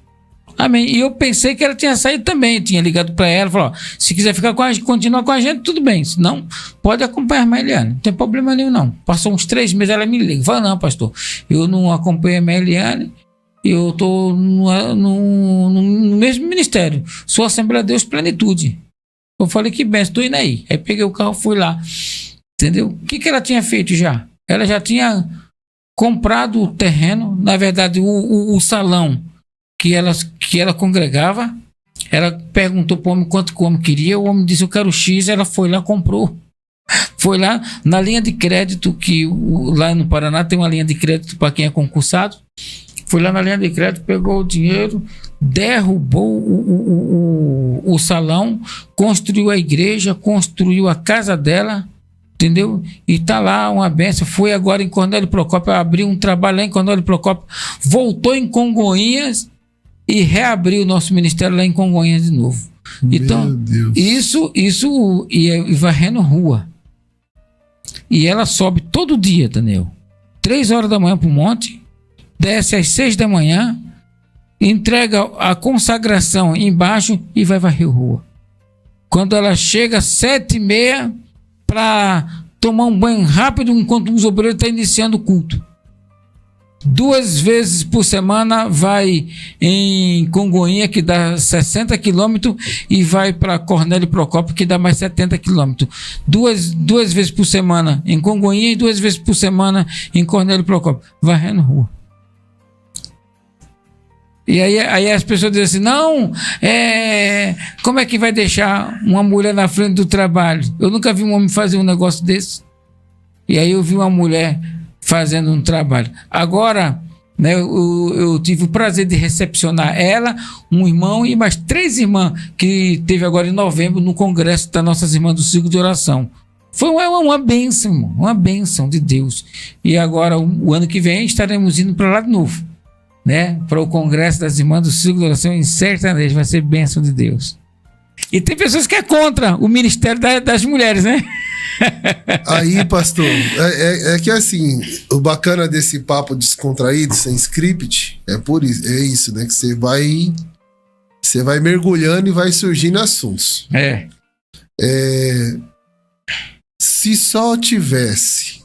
Amém. E eu pensei que ela tinha saído também. Eu tinha ligado para ela, falou: se quiser ficar com a gente, continuar com a gente, tudo bem. Se não, pode acompanhar a irmã Eliane. Não tem problema nenhum, não. Passou uns 3 meses, ela me liga. Fala: não, pastor, eu não acompanho a irmã Eliane, eu estou no mesmo ministério. Sou Assembleia de Deus Plenitude. Eu falei: que benção, estou indo aí. Aí peguei o carro, fui lá. Entendeu? O que ela tinha feito já? Ela já tinha comprado o terreno, na verdade, o salão que ela congregava. Ela perguntou para o homem quanto o homem queria, o homem disse: eu quero X. Ela foi lá, comprou. Foi lá na linha de crédito, que lá no Paraná tem uma linha de crédito para quem é concursado. Foi lá na linha de crédito, pegou o dinheiro, derrubou o salão, construiu a igreja, construiu a casa dela, entendeu? E tá lá uma benção. Foi agora em Cornélio Procópio, abriu um trabalho lá em Cornélio Procópio, voltou em Congonhas e reabriu o nosso ministério lá em Congonhas de novo. Então, isso e varrendo rua. E ela sobe todo dia, Daniel. 3 horas da manhã pro monte, desce às 6 da manhã, entrega a consagração embaixo e vai varrer rua. Quando ela chega às 7h30 para tomar um banho rápido enquanto os obreiros estão iniciando o culto. 2 vezes por semana vai em Congonha, que dá 60 quilômetros, e vai para Cornélio Procópio, que dá mais 70 quilômetros. Duas vezes por semana em Congonha e 2 vezes por semana em Cornélio Procópio. Varrendo rua. E aí as pessoas dizem assim, não, como é que vai deixar uma mulher na frente do trabalho? Eu nunca vi um homem fazer um negócio desse. E aí eu vi uma mulher fazendo um trabalho. Agora, né, eu tive o prazer de recepcionar ela, um irmão e mais 3 irmãs que teve agora em novembro no congresso das nossas irmãs do Círculo de Oração. Foi uma bênção, irmão, uma bênção de Deus. E agora, o ano que vem, estaremos indo para lá de novo, né, para o congresso das irmãs do Círculo de Oração em Sertanejo. Vai ser bênção de Deus. E tem pessoas que é contra o ministério das mulheres, né? Aí, pastor, é que assim, o bacana desse papo descontraído, sem script, é isso, né? Que você vai mergulhando e vai surgindo assuntos. Se só tivesse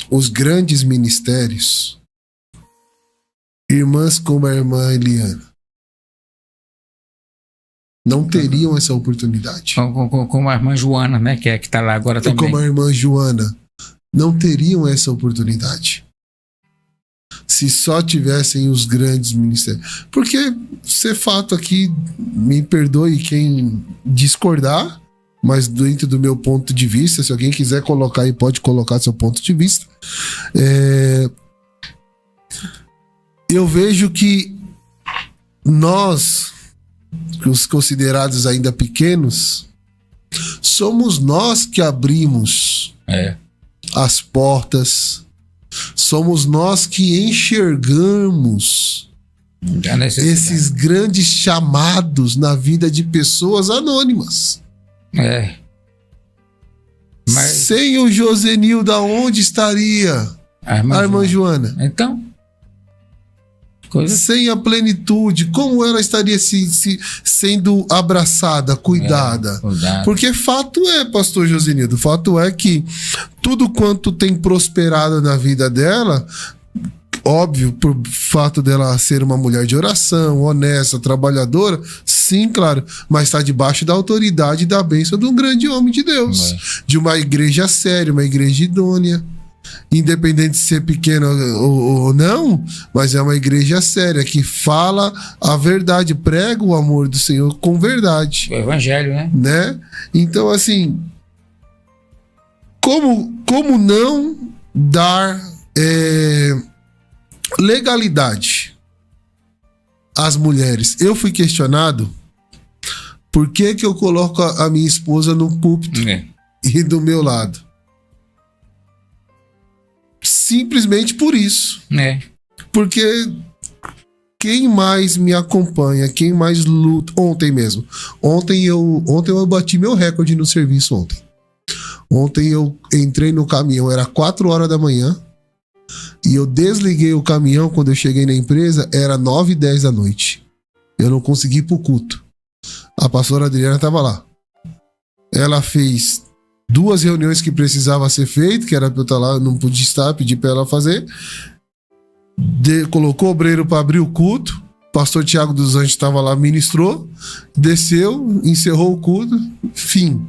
os grandes ministérios, irmãs como a irmã Eliana não teriam essa oportunidade. Como a irmã Joana, né? Que está lá agora também. Como a irmã Joana, não teriam essa oportunidade. Se só tivessem os grandes ministérios. Porque, ser fato aqui, me perdoe quem discordar, mas dentro do meu ponto de vista, se alguém quiser colocar aí, pode colocar seu ponto de vista. Eu vejo que nós, os considerados ainda pequenos, somos nós que abrimos as portas, somos nós que enxergamos esses grandes chamados na vida de pessoas anônimas. Mas... sem o Josenildo, onde estaria a irmã Joana? Então, sem a plenitude, como ela estaria sendo abraçada, cuidada? Porque fato é, pastor Josenildo, fato é que tudo quanto tem prosperado na vida dela, óbvio, por fato dela ser uma mulher de oração, honesta, trabalhadora, sim, claro, mas está debaixo da autoridade e da bênção de um grande homem de Deus, de uma igreja séria, uma igreja idônea. Independente de ser pequena ou não, mas é uma igreja séria que fala a verdade, prega o amor do Senhor com verdade. O evangelho, né? Então, assim, como não dar legalidade às mulheres? Eu fui questionado por que eu coloco a minha esposa no púlpito e do meu lado. Simplesmente por isso. Porque quem mais me acompanha, quem mais luta... Ontem eu bati meu recorde no serviço Ontem eu entrei no caminhão, era 4 horas da manhã, e eu desliguei o caminhão quando eu cheguei na empresa, era 9h10 da noite. Eu não consegui ir pro culto. A pastora Adriana estava lá. Ela fez 2 reuniões que precisava ser feito, que era pra eu estar lá, não podia estar, pedi pra ela fazer. Colocou o obreiro para abrir o culto. Pastor Tiago dos Anjos estava lá, ministrou, desceu, encerrou o culto, fim.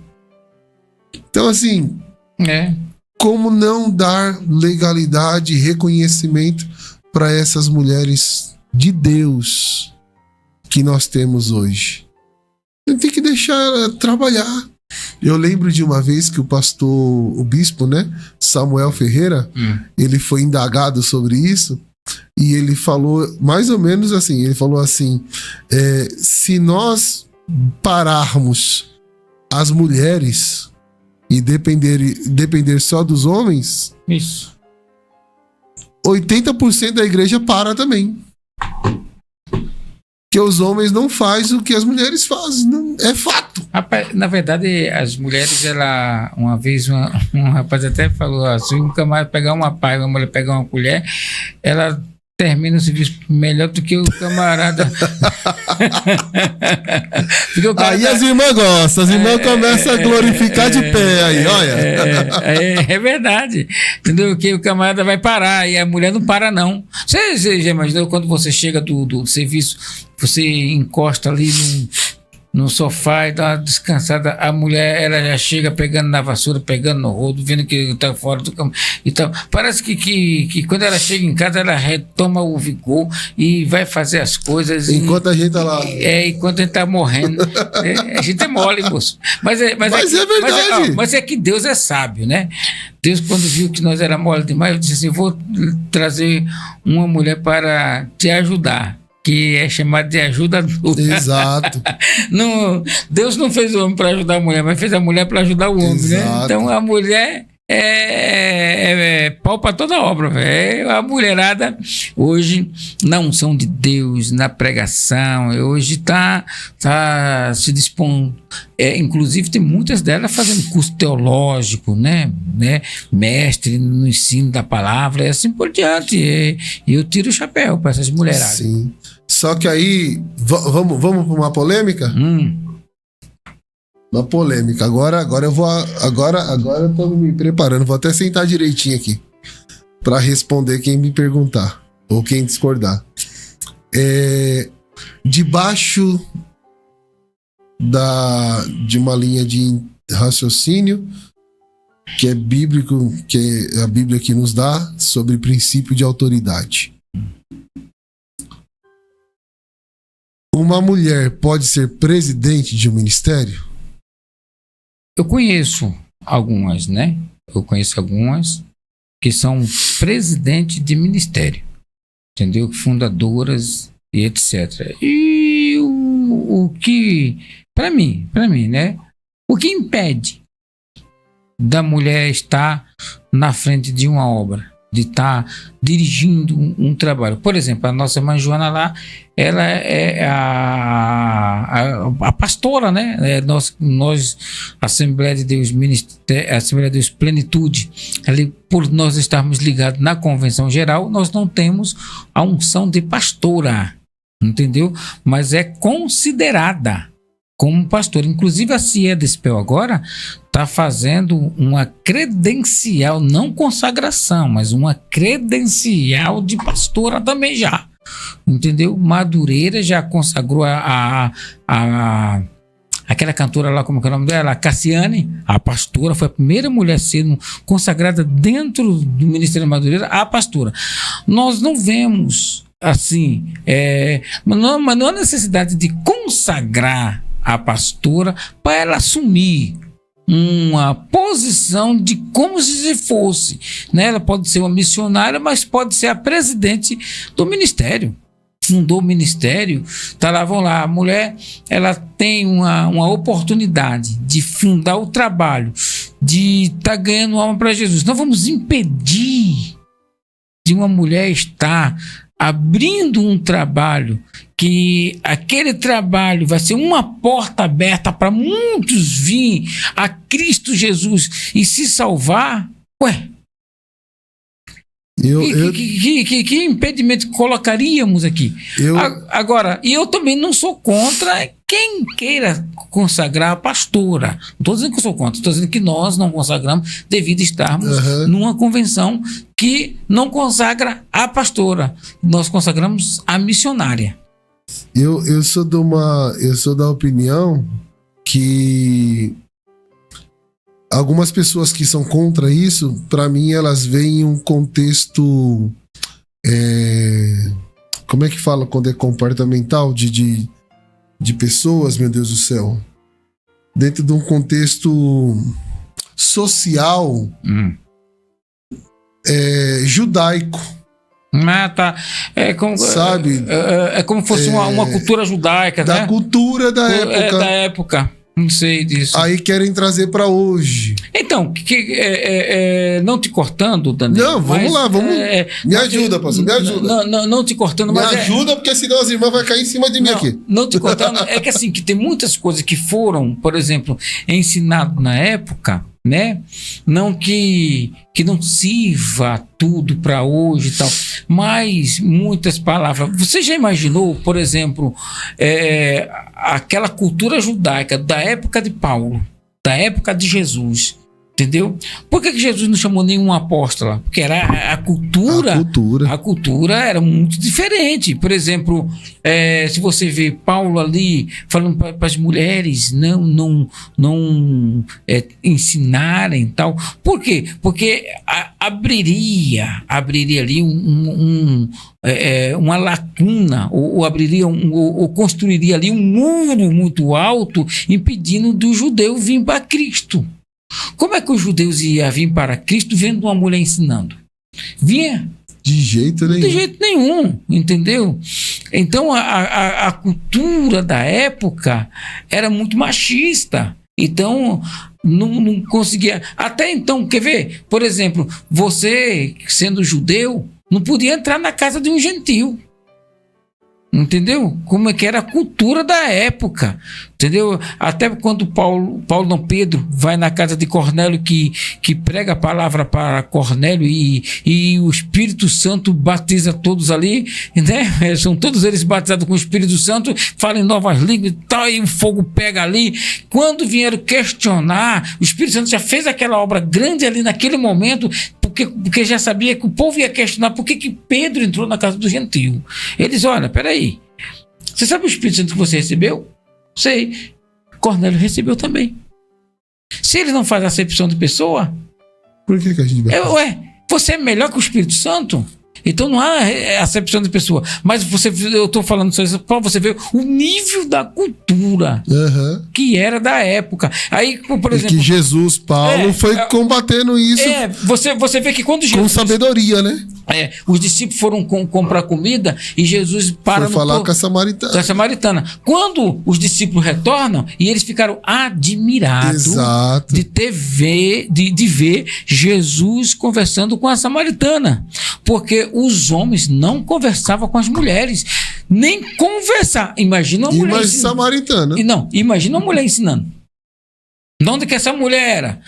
Então, assim, como não dar legalidade e reconhecimento para essas mulheres de Deus que nós temos hoje? A gente tem que deixar ela trabalhar. Eu lembro de uma vez que o bispo, né, Samuel Ferreira, ele foi indagado sobre isso, e ele falou mais ou menos assim, ele falou assim, se nós pararmos as mulheres e depender só dos homens, 80% da igreja para também. Que os homens não fazem o que as mulheres fazem. Não, é fato. Na verdade, as mulheres, uma vez um rapaz até falou assim, nunca mais pegar uma mulher pegar uma colher, ela termina o serviço melhor do que o camarada. Porque o cara aí as irmãs gostam, as irmãs começam a glorificar de pé aí, olha. É verdade. Entendeu? Que o camarada vai parar e a mulher não para, não. Você já imaginou quando você chega do serviço, você encosta ali no sofá e dá uma descansada, a mulher ela já chega pegando na vassoura, pegando no rodo, vendo que tá fora do campo e tal. Parece que quando ela chega em casa ela retoma o vigor e vai fazer as coisas enquanto a gente tá lá enquanto a gente tá morrendo. A gente é mole, moço, mas é verdade, mas é que Deus é sábio, né? Deus, quando viu que nós era mole demais, disse assim: vou trazer uma mulher para te ajudar, que é chamado de ajudador. Exato. Deus não fez o homem para ajudar a mulher, mas fez a mulher para ajudar o homem, né? Então a mulher é pau para toda obra, velho. A mulherada hoje, na unção de Deus, na pregação, hoje tá se dispondo. Inclusive tem muitas delas fazendo curso teológico, né? Mestre no ensino da palavra e assim por diante. E eu tiro o chapéu para essas mulheradas. Sim. Só que aí, vamos para uma polêmica? Uma polêmica. Agora eu vou. Agora eu tô me preparando. Vou até sentar direitinho aqui para responder quem me perguntar ou quem discordar. Debaixo de uma linha de raciocínio que é bíblico, que a Bíblia que nos dá sobre princípio de autoridade. Uma mulher pode ser presidente de um ministério? Eu conheço algumas, né? Eu conheço algumas que são presidente de ministério, entendeu? Fundadoras e etc. E o que, para mim, né? O que impede da mulher estar na frente de uma obra, de estar dirigindo um trabalho? Por exemplo, a nossa irmã Joana lá, ela é a pastora, né? Nós Assembleia de Deus Assembleia de Deus Plenitude, ali, por nós estarmos ligados na convenção geral, nós não temos a unção de pastora, entendeu? Mas é considerada como pastor. Inclusive a CIEDESPEL agora está fazendo uma credencial, não consagração, mas uma credencial de pastora também já. Entendeu? Madureira já consagrou aquela cantora lá, como é o nome dela? A Cassiane, a pastora, foi a primeira mulher sendo consagrada dentro do Ministério da Madureira, a pastora. Nós não vemos assim, mas não há necessidade de consagrar a pastora para ela assumir uma posição de como se fosse, né? Ela pode ser uma missionária, mas pode ser a presidente do ministério. Fundou o ministério, tá lá, vão lá, a mulher, ela tem uma oportunidade de fundar o trabalho, de estar ganhando alma para Jesus. Não vamos impedir de uma mulher estar abrindo um trabalho, que aquele trabalho vai ser uma porta aberta para muitos vir a Cristo Jesus e se salvar. Ué, que impedimento colocaríamos aqui? Agora, e eu também não sou contra quem queira consagrar a pastora. Não estou dizendo que eu sou contra, estou dizendo que nós não consagramos devido a estarmos numa convenção que não consagra a pastora. Nós consagramos a missionária. Eu sou da opinião que algumas pessoas que são contra isso, para mim, elas veem um contexto. Como é que fala quando é comportamental de pessoas, meu Deus do céu? Dentro de um contexto social judaico. Tá. Sabe? É como fosse uma cultura judaica, da né? Cultura da época. Da época. Não sei disso. Aí querem trazer para hoje. Então, não te cortando, Daniel. Não, vamos lá, vamos. Me ajuda, pastor, me ajuda. Não te cortando, mas. Me ajuda, porque senão as irmãs vão cair em cima de mim aqui. Não te cortando, é que assim, que tem muitas coisas que foram, por exemplo, ensinadas na época, né? Não que não sirva tudo para hoje e tal, mas muitas palavras. Você já imaginou, por exemplo, aquela cultura judaica da época de Paulo, da época de Jesus? Entendeu? Por que Jesus não chamou nenhum apóstolo? Porque era a cultura. A cultura era muito diferente. Por exemplo, se você vê Paulo ali falando para as mulheres não ensinarem tal. Por quê? Porque abriria ali uma lacuna, ou abriria ou construiria ali um muro muito alto, impedindo do judeu vir para Cristo. Como é que os judeus iam vir para Cristo vendo uma mulher ensinando? Vinha de jeito nenhum. De jeito nenhum, entendeu? Então a cultura da época era muito machista. Então não conseguia. Até então, quer ver? Por exemplo, você, sendo judeu, não podia entrar na casa de um gentil. Entendeu? Como é que era a cultura da época, entendeu? Até quando Pedro vai na casa de Cornélio, que prega a palavra para Cornélio, e o Espírito Santo batiza todos ali, né? São todos eles batizados com o Espírito Santo, falam em novas línguas e tal, e o fogo pega ali. Quando vieram questionar, o Espírito Santo já fez aquela obra grande ali naquele momento, porque já sabia que o povo ia questionar por que Pedro entrou na casa do gentio. Eles, olha, peraí, você sabe o Espírito Santo que você recebeu? Sei. Cornélio recebeu também. Se ele não faz acepção de pessoa, por que a gente vai? Você é melhor que o Espírito Santo? Então não há acepção de pessoa. Mas eu estou falando só isso para você ver o nível da cultura que era da época. Aí, por exemplo, e que Jesus, Paulo, foi combatendo isso. Você vê que quando Jesus, com sabedoria, né? Os discípulos foram comprar comida e Jesus para foi falar com a samaritana. Com a samaritana. Quando os discípulos retornam, e eles ficaram admirados de ver Jesus conversando com a samaritana. Porque os homens não conversavam com as mulheres. Nem conversar. Imagina uma mulher ensinando. Samaritana. Não, imagina uma mulher ensinando. De onde que essa mulher era?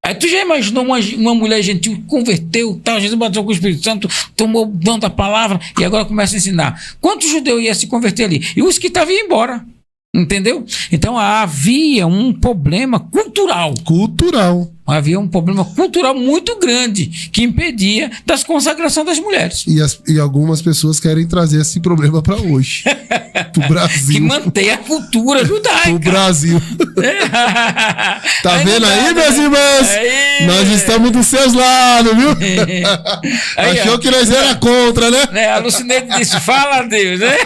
Aí tu já imaginou uma mulher gentil que converteu, tal, Jesus bateu com o Espírito Santo, tomou dom da palavra e agora começa a ensinar. Quantos judeus iam se converter ali? E os que estavam indo embora. Entendeu? Então havia um problema cultural. Havia um problema cultural muito grande que impedia das consagrações das mulheres. E algumas pessoas querem trazer esse problema para hoje. Pro Brasil. Que mantém a cultura judaica. Pro Brasil. Tá vendo aí, meus irmãos? Nós estamos dos seus lados, viu? Achou que nós era contra, né? A Lucinete disse, fala a Deus, né?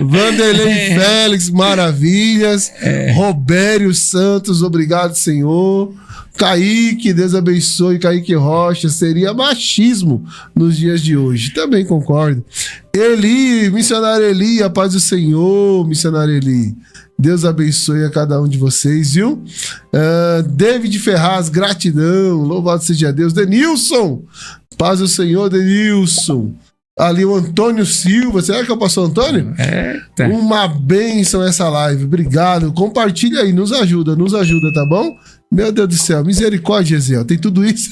Vanderlei Félix, maravilhas. Robério Santos, obrigado, Senhor. Kaique, Deus abençoe. Kaique Rocha, seria machismo nos dias de hoje. Também concordo. Eli, missionário Eli, a paz do Senhor, missionário Eli. Deus abençoe a cada um de vocês, viu? David Ferraz, gratidão. Louvado seja Deus. Denilson, paz do Senhor, Denilson. Ali o Antônio Silva, será que é o pastor Antônio? Uma bênção essa live, obrigado. Compartilha aí, nos ajuda, tá bom? Meu Deus do céu, misericórdia, Ezequiel, tem tudo isso?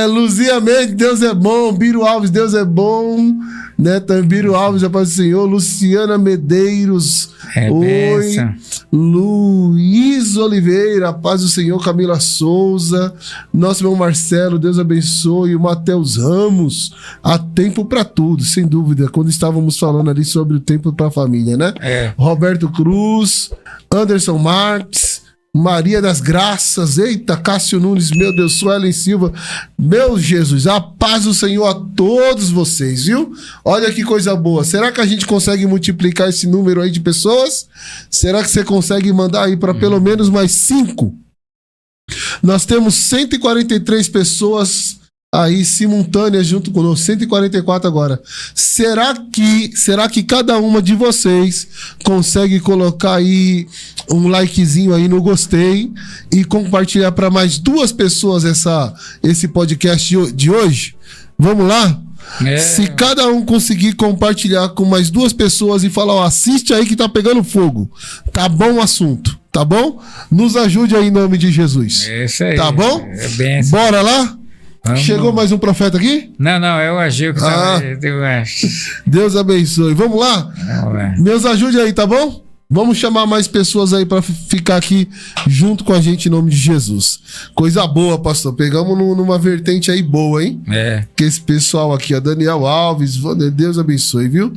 Luzia Mendes, Deus é bom. Biro Alves, Deus é bom, né? Biro Alves, a paz do Senhor. Luciana Medeiros, oi. Luiz Oliveira, a paz do Senhor. Camila Souza, nosso irmão Marcelo, Deus abençoe. O Matheus Ramos, há tempo para tudo, sem dúvida, quando estávamos falando ali sobre o tempo para a família, né? Roberto Cruz, Anderson Marques, Maria das Graças, eita, Cássio Nunes, meu Deus, Suelen Silva, meu Jesus, a paz do Senhor a todos vocês, viu? Olha que coisa boa. Será que a gente consegue multiplicar esse número aí de pessoas? Será que você consegue mandar aí para pelo menos mais 5? Nós temos 143 pessoas aí simultâneas junto conosco, 144 agora. Será que cada uma de vocês consegue colocar aí um likezinho aí no gostei e compartilhar para mais 2 pessoas esse podcast de hoje? Vamos lá? Se cada um conseguir compartilhar com mais 2 pessoas e falar, ó, assiste aí que tá pegando fogo. Tá bom o assunto, tá bom? Nos ajude aí em nome de Jesus. É isso aí. Tá bom? É bem assim. Bora lá? Vamos. Chegou mais um profeta aqui? Não, é o Ageu que tá. Deus abençoe. Vamos lá? Vamos lá. Meus ajude aí, tá bom? Vamos chamar mais pessoas aí para ficar aqui junto com a gente em nome de Jesus. Coisa boa, pastor. Pegamos numa vertente aí boa, hein? Que esse pessoal aqui, ó, Daniel Alves, Deus abençoe, viu?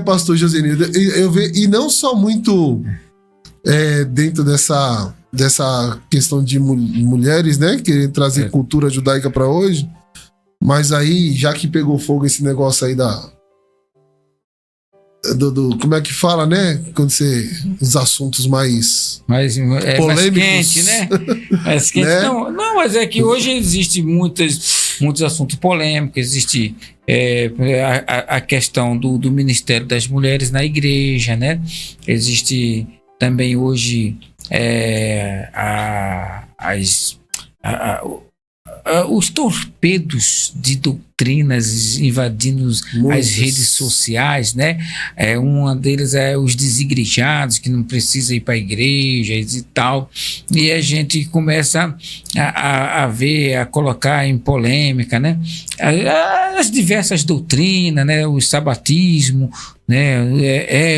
Pastor Josenildo. E não só muito dentro dessa questão de mulheres, né? Querendo trazer cultura judaica para hoje. Mas aí, já que pegou fogo esse negócio aí como é que fala, né? Quando os assuntos mais polêmicos. Mais quente, né? Mais quente. Né? Não, mas é que hoje existe muitos assuntos polêmicos. Existe a questão do Ministério das Mulheres na igreja, né? Existe também hoje os torpedos de doutrinas invadindo as redes sociais, né? Uma deles é os desigrejados, que não precisa ir para a igreja e tal. E a gente começa a colocar em polêmica, né? As diversas doutrinas, né? O sabatismo, né?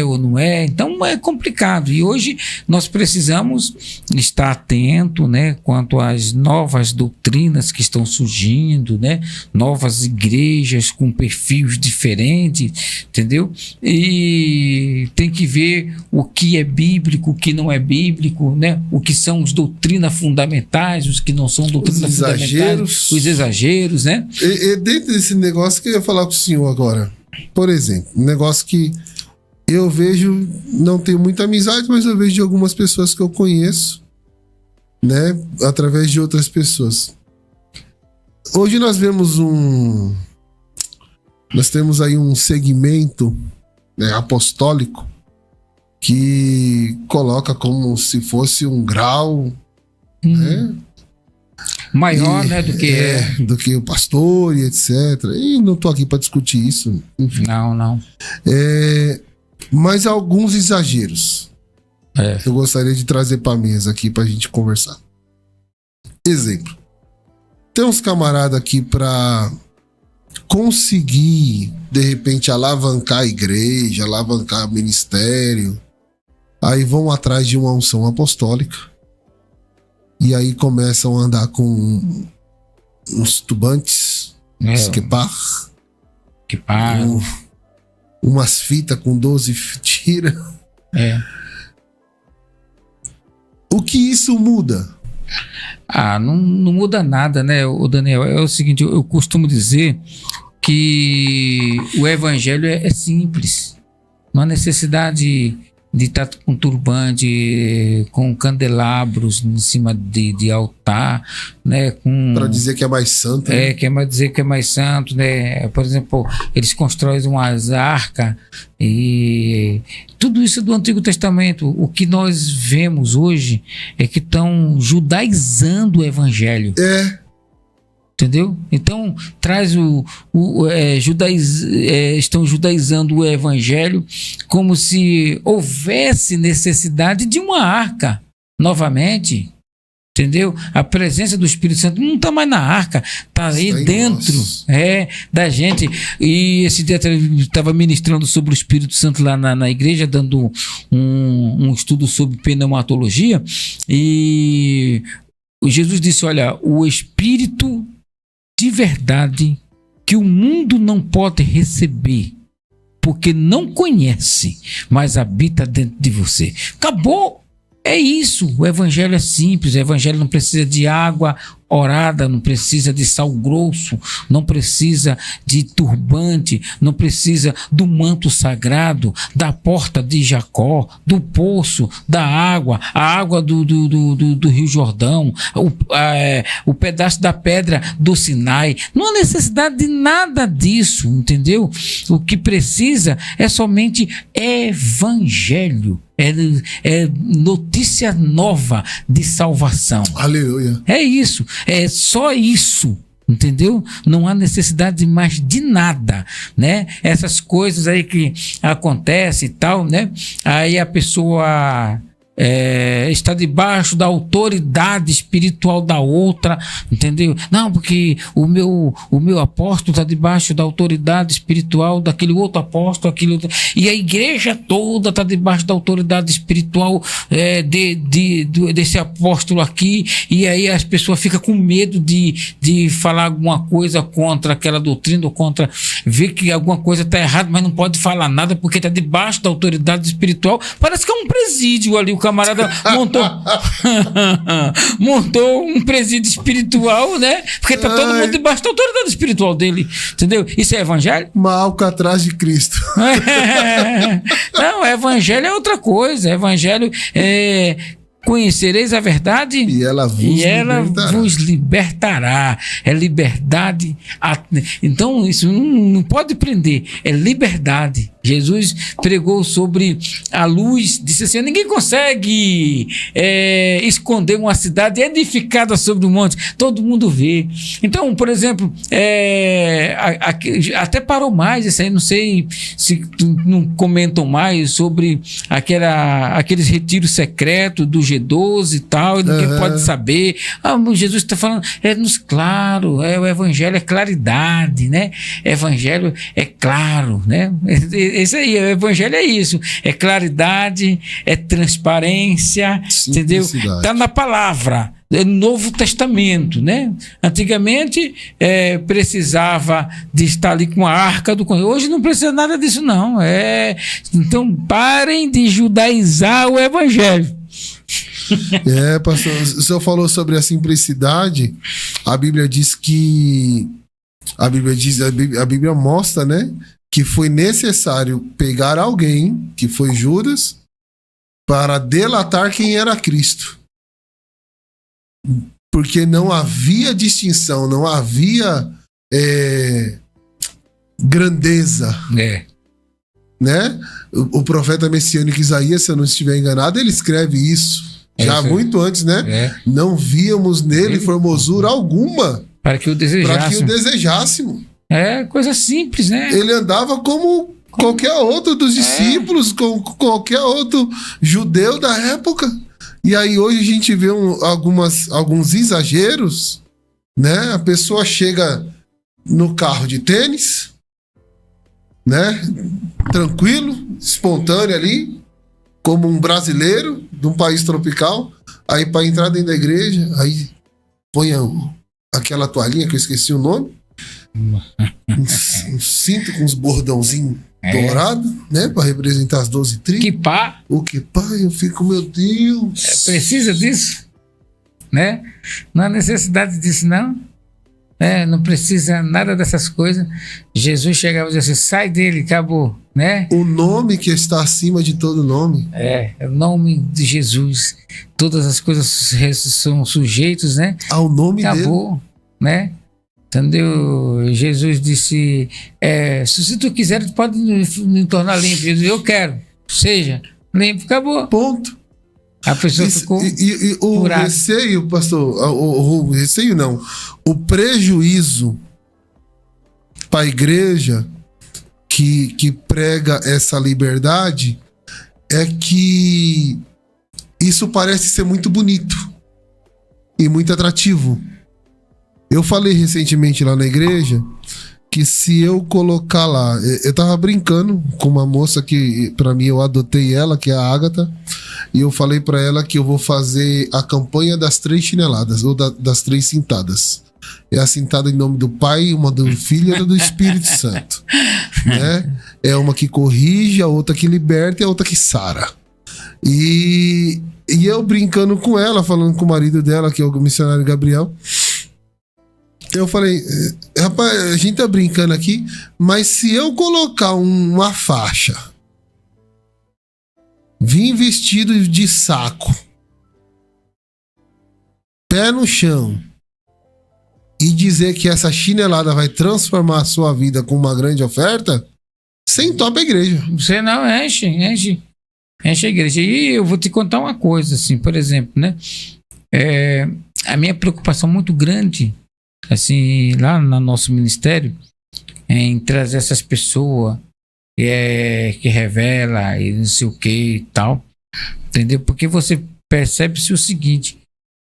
Ou não é? Então é complicado. E hoje nós precisamos estar atento, né? Quanto às novas doutrinas que estão surgindo, né? Novas igrejas com perfis diferentes, entendeu? E tem que ver o que é bíblico, o que não é bíblico, né? O que são as doutrinas fundamentais, os que não são doutrinas fundamentais, os exageros, né? E dentro desse negócio que eu ia falar com o senhor agora, por exemplo, um negócio que eu vejo, não tenho muita amizade, mas eu vejo de algumas pessoas que eu conheço, né? Através de outras pessoas. Hoje nós temos aí um segmento, né, apostólico que coloca como se fosse um grau, né? Maior, né, do que o pastor e etc. E não tô aqui para discutir isso. Enfim. Não. Mas alguns exageros. Eu gostaria de trazer para a mesa aqui para a gente conversar. Exemplo. Tem uns camaradas aqui para conseguir, de repente, alavancar a igreja, alavancar o ministério. Aí vão atrás de uma unção apostólica. E aí começam a andar com uns tubantes, esquipar, umas fitas com 12 tiras. O que isso muda? Não muda nada, né, o Daniel? É o seguinte, eu costumo dizer que o evangelho é simples. Não há necessidade de estar com turbante, com candelabros em cima de altar, né? Para dizer que é mais santo. Né? Dizer que é mais santo, né? Por exemplo, eles constroem umas arcas e tudo isso do Antigo Testamento. O que nós vemos hoje é que estão judaizando o evangelho. Entendeu? Então, traz estão judaizando o evangelho como se houvesse necessidade de uma arca novamente. Entendeu? A presença do Espírito Santo não está mais na arca, está aí dentro da gente. E esse dia eu estava ministrando sobre o Espírito Santo lá na igreja, dando um estudo sobre pneumatologia. E Jesus disse: olha, o Espírito de verdade que o mundo não pode receber, porque não conhece, mas habita dentro de você. Acabou. É isso. O evangelho é simples. O evangelho não precisa de água orada, não precisa de sal grosso, não precisa de turbante, não precisa do manto sagrado, da porta de Jacó, do poço, da água, a água do Rio Jordão, o pedaço da pedra do Sinai. Não há necessidade de nada disso, entendeu? O que precisa é somente evangelho. É notícia nova de salvação. Aleluia. É isso, é só isso, entendeu? Não há necessidade mais de nada, né? Essas coisas aí que acontecem e tal, né? Aí a pessoa está debaixo da autoridade espiritual da outra, entendeu? Não, porque o meu apóstolo está debaixo da autoridade espiritual daquele outro apóstolo, e a igreja toda está debaixo da autoridade espiritual desse apóstolo aqui, e aí as pessoas ficam com medo de falar alguma coisa contra aquela doutrina, ou contra ver que alguma coisa está errada, mas não pode falar nada porque está debaixo da autoridade espiritual. Parece que é um presídio ali, o camarada montou um presídio espiritual, né? Porque tá todo mundo debaixo da autoridade espiritual dele, entendeu? Isso é evangelho? Uma Alcatraz de Cristo. Não, evangelho é outra coisa. Evangelho é: conhecereis a verdade e ela vos libertará. É liberdade. Então, isso não pode prender. É liberdade. Jesus pregou sobre a luz, disse assim: ninguém consegue esconder uma cidade edificada sobre um monte, todo mundo vê. Então, por exemplo, até parou mais isso aí, não sei se não comentam mais sobre aqueles retiros secretos do G12 e tal, ninguém pode saber. Jesus está falando, claro, o evangelho é claridade, né? Evangelho é claro, né? Isso aí, o evangelho é isso, é claridade, é transparência, entendeu? Está na palavra, é Novo Testamento, né? Antigamente precisava de estar ali com a arca do conhecimento. Hoje não precisa nada disso, não. Então parem de judaizar o evangelho. Pastor, o senhor falou sobre a simplicidade. A Bíblia diz que a Bíblia mostra, né, que foi necessário pegar alguém, que foi Judas, para delatar quem era Cristo. Porque não havia distinção, não havia grandeza. Né? O profeta messiânico Isaías, se eu não estiver enganado, ele escreve isso já muito antes, né? Não víamos nele formosura alguma para que o desejássemos. É coisa simples, né? Ele andava como qualquer outro dos discípulos, como qualquer outro judeu da época. E aí hoje a gente vê alguns exageros, né? A pessoa chega no carro de tênis, né? Tranquilo, espontâneo ali, como um brasileiro de um país tropical. Aí para entrar dentro da igreja, aí põe aquela toalhinha que eu esqueci o nome. Um cinto com uns bordãozinhos dourados, né? Pra representar as 12 tribos. Quipá. O quipá, eu fico, meu Deus. Precisa disso, né? Não há necessidade disso, não. Não precisa nada dessas coisas. Jesus chegava e dizia assim: sai dele, acabou, né? O nome que está acima de todo nome. É o nome de Jesus. Todas as coisas são sujeitos, né? Ao nome dele. Acabou, né? Entendeu? Jesus disse: se tu quiser, tu pode me tornar limpo. Eu quero, seja limpo, acabou. Ponto. A pessoa ficou. E o receio, pastor, o receio não, o prejuízo para a igreja que prega essa liberdade é que isso parece ser muito bonito e muito atrativo. Eu falei recentemente lá na igreja que se eu colocar lá... Eu tava brincando com uma moça que, pra mim, eu adotei ela, que é a Ágata, e eu falei pra ela que eu vou fazer a campanha das 3 chineladas, ou das 3 cintadas. É a cintada em nome do Pai, uma do Filho e outra do Espírito Santo. Né? É uma que corrige, a outra que liberta e a outra que sara. E eu brincando com ela, falando com o marido dela, que é o missionário Gabriel, Eu falei, rapaz, a gente tá brincando aqui, mas se eu colocar uma faixa, vim vestido de saco, pé no chão, e dizer que essa chinelada vai transformar a sua vida com uma grande oferta, você entope a igreja. Você não enche a igreja. E eu vou te contar uma coisa, assim, por exemplo, né? A minha preocupação muito grande, assim, lá no nosso ministério, é em trazer essas pessoas que revela e não sei o que e tal, entendeu? Porque você percebe-se o seguinte,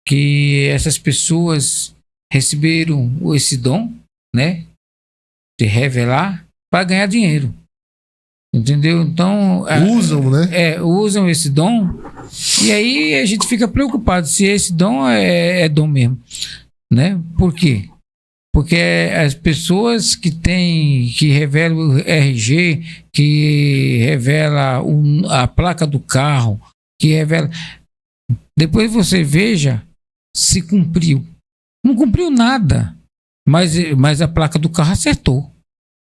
que essas pessoas receberam esse dom, né, de revelar para ganhar dinheiro, entendeu? Então usam, né? Usam esse dom, e aí a gente fica preocupado se esse dom é dom mesmo, né? Por quê? Porque as pessoas que revelam o RG, que revela a placa do carro, que revela, depois você veja se cumpriu. Não cumpriu nada, mas a placa do carro acertou,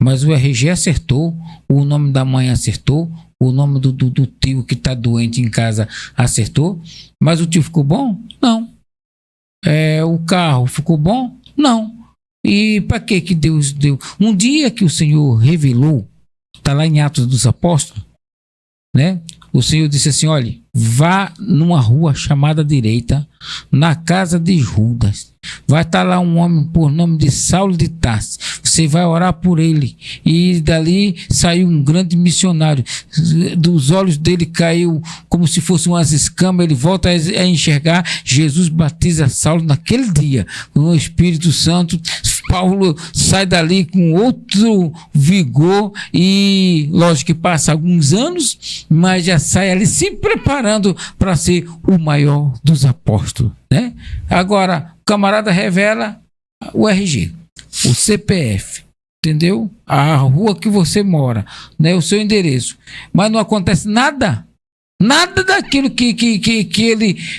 mas o RG acertou, o nome da mãe acertou, o nome do tio que está doente em casa acertou, mas o tio ficou bom? Não. O carro ficou bom? Não. E para que Deus deu? Um dia que o Senhor revelou, está lá em Atos dos Apóstolos, né? O Senhor disse assim, olha, vá numa rua chamada direita, na casa de Judas. Vai estar lá um homem por nome de Saulo de Tarso. Você vai orar por ele. E dali saiu um grande missionário. Dos olhos dele caiu como se fossem umas escamas. Ele volta a enxergar. Jesus batiza Saulo naquele dia com o Espírito Santo. Paulo sai dali com outro vigor e, lógico que passa alguns anos, mas já sai ali se preparando para ser o maior dos apóstolos, né? Agora, o camarada revela o RG, o CPF, entendeu? A rua que você mora, né? O seu endereço, mas não acontece nada daquilo que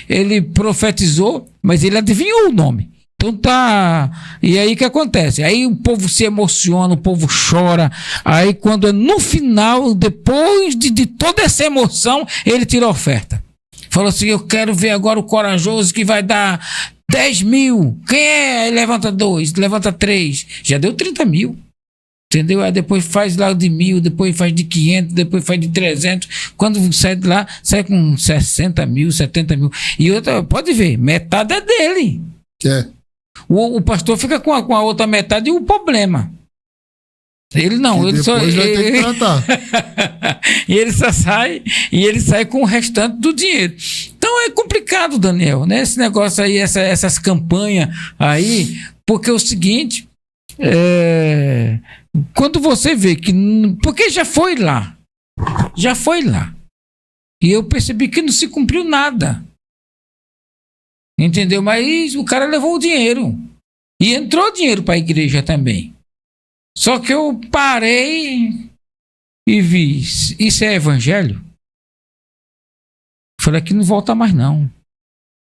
ele profetizou, mas ele adivinhou o nome. Então tá, e aí o que acontece? Aí o povo se emociona, o povo chora, aí quando no final, depois de toda essa emoção, ele tira a oferta. Falou assim, eu quero ver agora o corajoso que vai dar 10 mil, quem é? Levanta 2, levanta 3, já deu 30 mil. Entendeu? Aí depois faz lá de 1.000, depois faz de 500, depois faz de 300. Quando sai de lá, sai com 60 mil, 70 mil. E outra, pode ver, metade é dele. O pastor fica com a outra metade e o problema. Ele não, ele só. Vai ter que tratar. E ele só sai, e ele sai com o restante do dinheiro. Então é complicado, Daniel, né? Esse negócio aí, essas campanhas aí, porque é o seguinte. Quando você vê que. Porque já foi lá. E eu percebi que não se cumpriu nada. Entendeu? Mas o cara levou o dinheiro. E entrou dinheiro para a igreja também. Só que eu parei e vi. Isso é evangelho? Falei, aqui não volta mais não.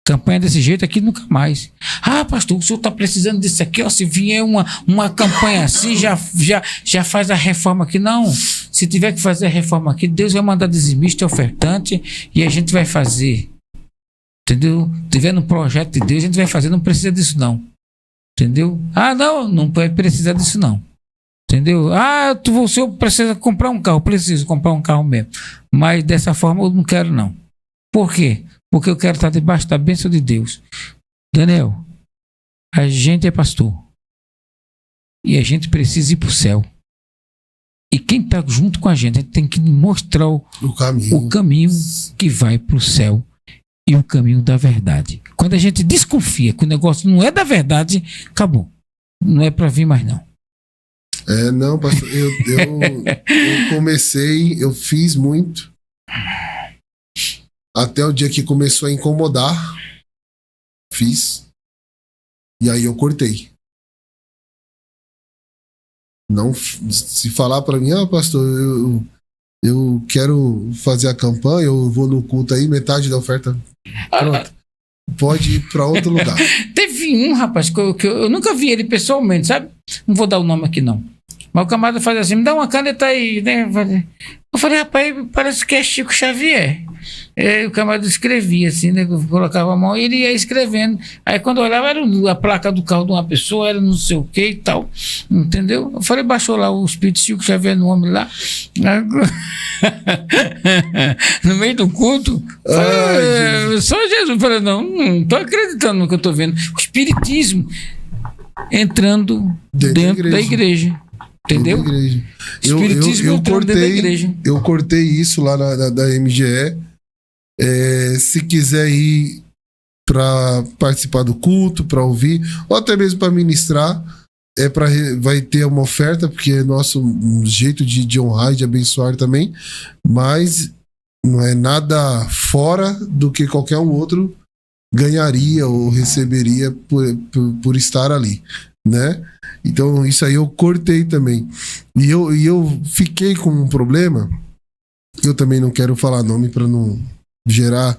Campanha desse jeito aqui nunca mais. Ah, pastor, o senhor está precisando disso aqui, ó, se vier uma campanha assim, já faz a reforma aqui. Não, se tiver que fazer a reforma aqui, Deus vai mandar dizimista e ofertante e a gente vai fazer. Entendeu? Se tiver no projeto de Deus, a gente vai fazer, não precisa disso não. Entendeu? Ah, não vai precisar disso não. Entendeu? Ah, o senhor precisa comprar um carro, preciso comprar um carro mesmo. Mas dessa forma eu não quero não. Por quê? Porque eu quero estar debaixo da bênção de Deus. Daniel, a gente é pastor. E a gente precisa ir para o céu. E quem está junto com a gente tem que mostrar o caminho que vai para o céu. E o caminho da verdade. Quando a gente desconfia que o negócio não é da verdade, acabou. Não é para vir mais não. Não, pastor. Eu comecei, eu fiz muito. Até o dia que começou a incomodar. Fiz. E aí eu cortei. Não, se falar para mim, pastor, eu quero fazer a campanha, eu vou no culto aí, metade da oferta. Pronto. Pode ir para outro lugar. Teve teve um rapaz que eu nunca vi ele pessoalmente, sabe? Não vou dar o nome aqui, não. Mas o camarada faz assim, me dá uma caneta aí, né? Eu falei, rapaz, parece que é Chico Xavier. O camarada escrevia assim, né? Eu colocava a mão e ele ia escrevendo. Aí quando eu olhava, era a placa do carro de uma pessoa, era não sei o que e tal. Entendeu? Eu falei, baixou lá o Espírito Chico Xavier no homem lá. No meio do culto. Falei, só Jesus. Eu falei, não tô acreditando no que eu tô vendo. O Espiritismo entrando dentro da igreja. Entendeu? Eu cortei isso lá da MGE. Se quiser ir para participar do culto, para ouvir, ou até mesmo para ministrar, vai ter uma oferta, porque é nosso jeito de honrar e de abençoar também, mas não é nada fora do que qualquer um outro ganharia ou receberia por estar ali, né? Então isso aí eu cortei também. E eu fiquei com um problema. Eu também não quero falar nome para não gerar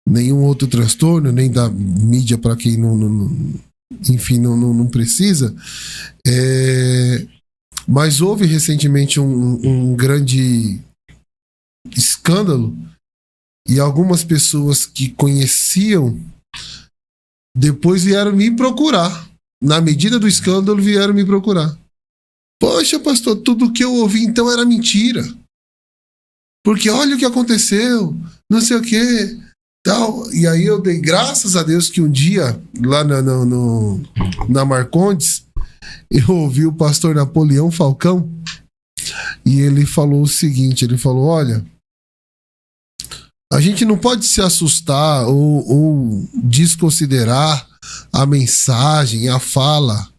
nenhum outro transtorno, nem dar mídia para quem não precisa. Mas houve recentemente um grande escândalo e algumas pessoas que conheciam depois vieram me procurar. Na medida do escândalo, vieram me procurar. Poxa, pastor, tudo que eu ouvi então era mentira. Porque olha o que aconteceu, não sei o que, tal. E aí eu dei graças a Deus que um dia, lá na Marcondes, eu ouvi o pastor Napoleão Falcão e ele falou o seguinte, ele falou, olha, a gente não pode se assustar ou desconsiderar a mensagem, a fala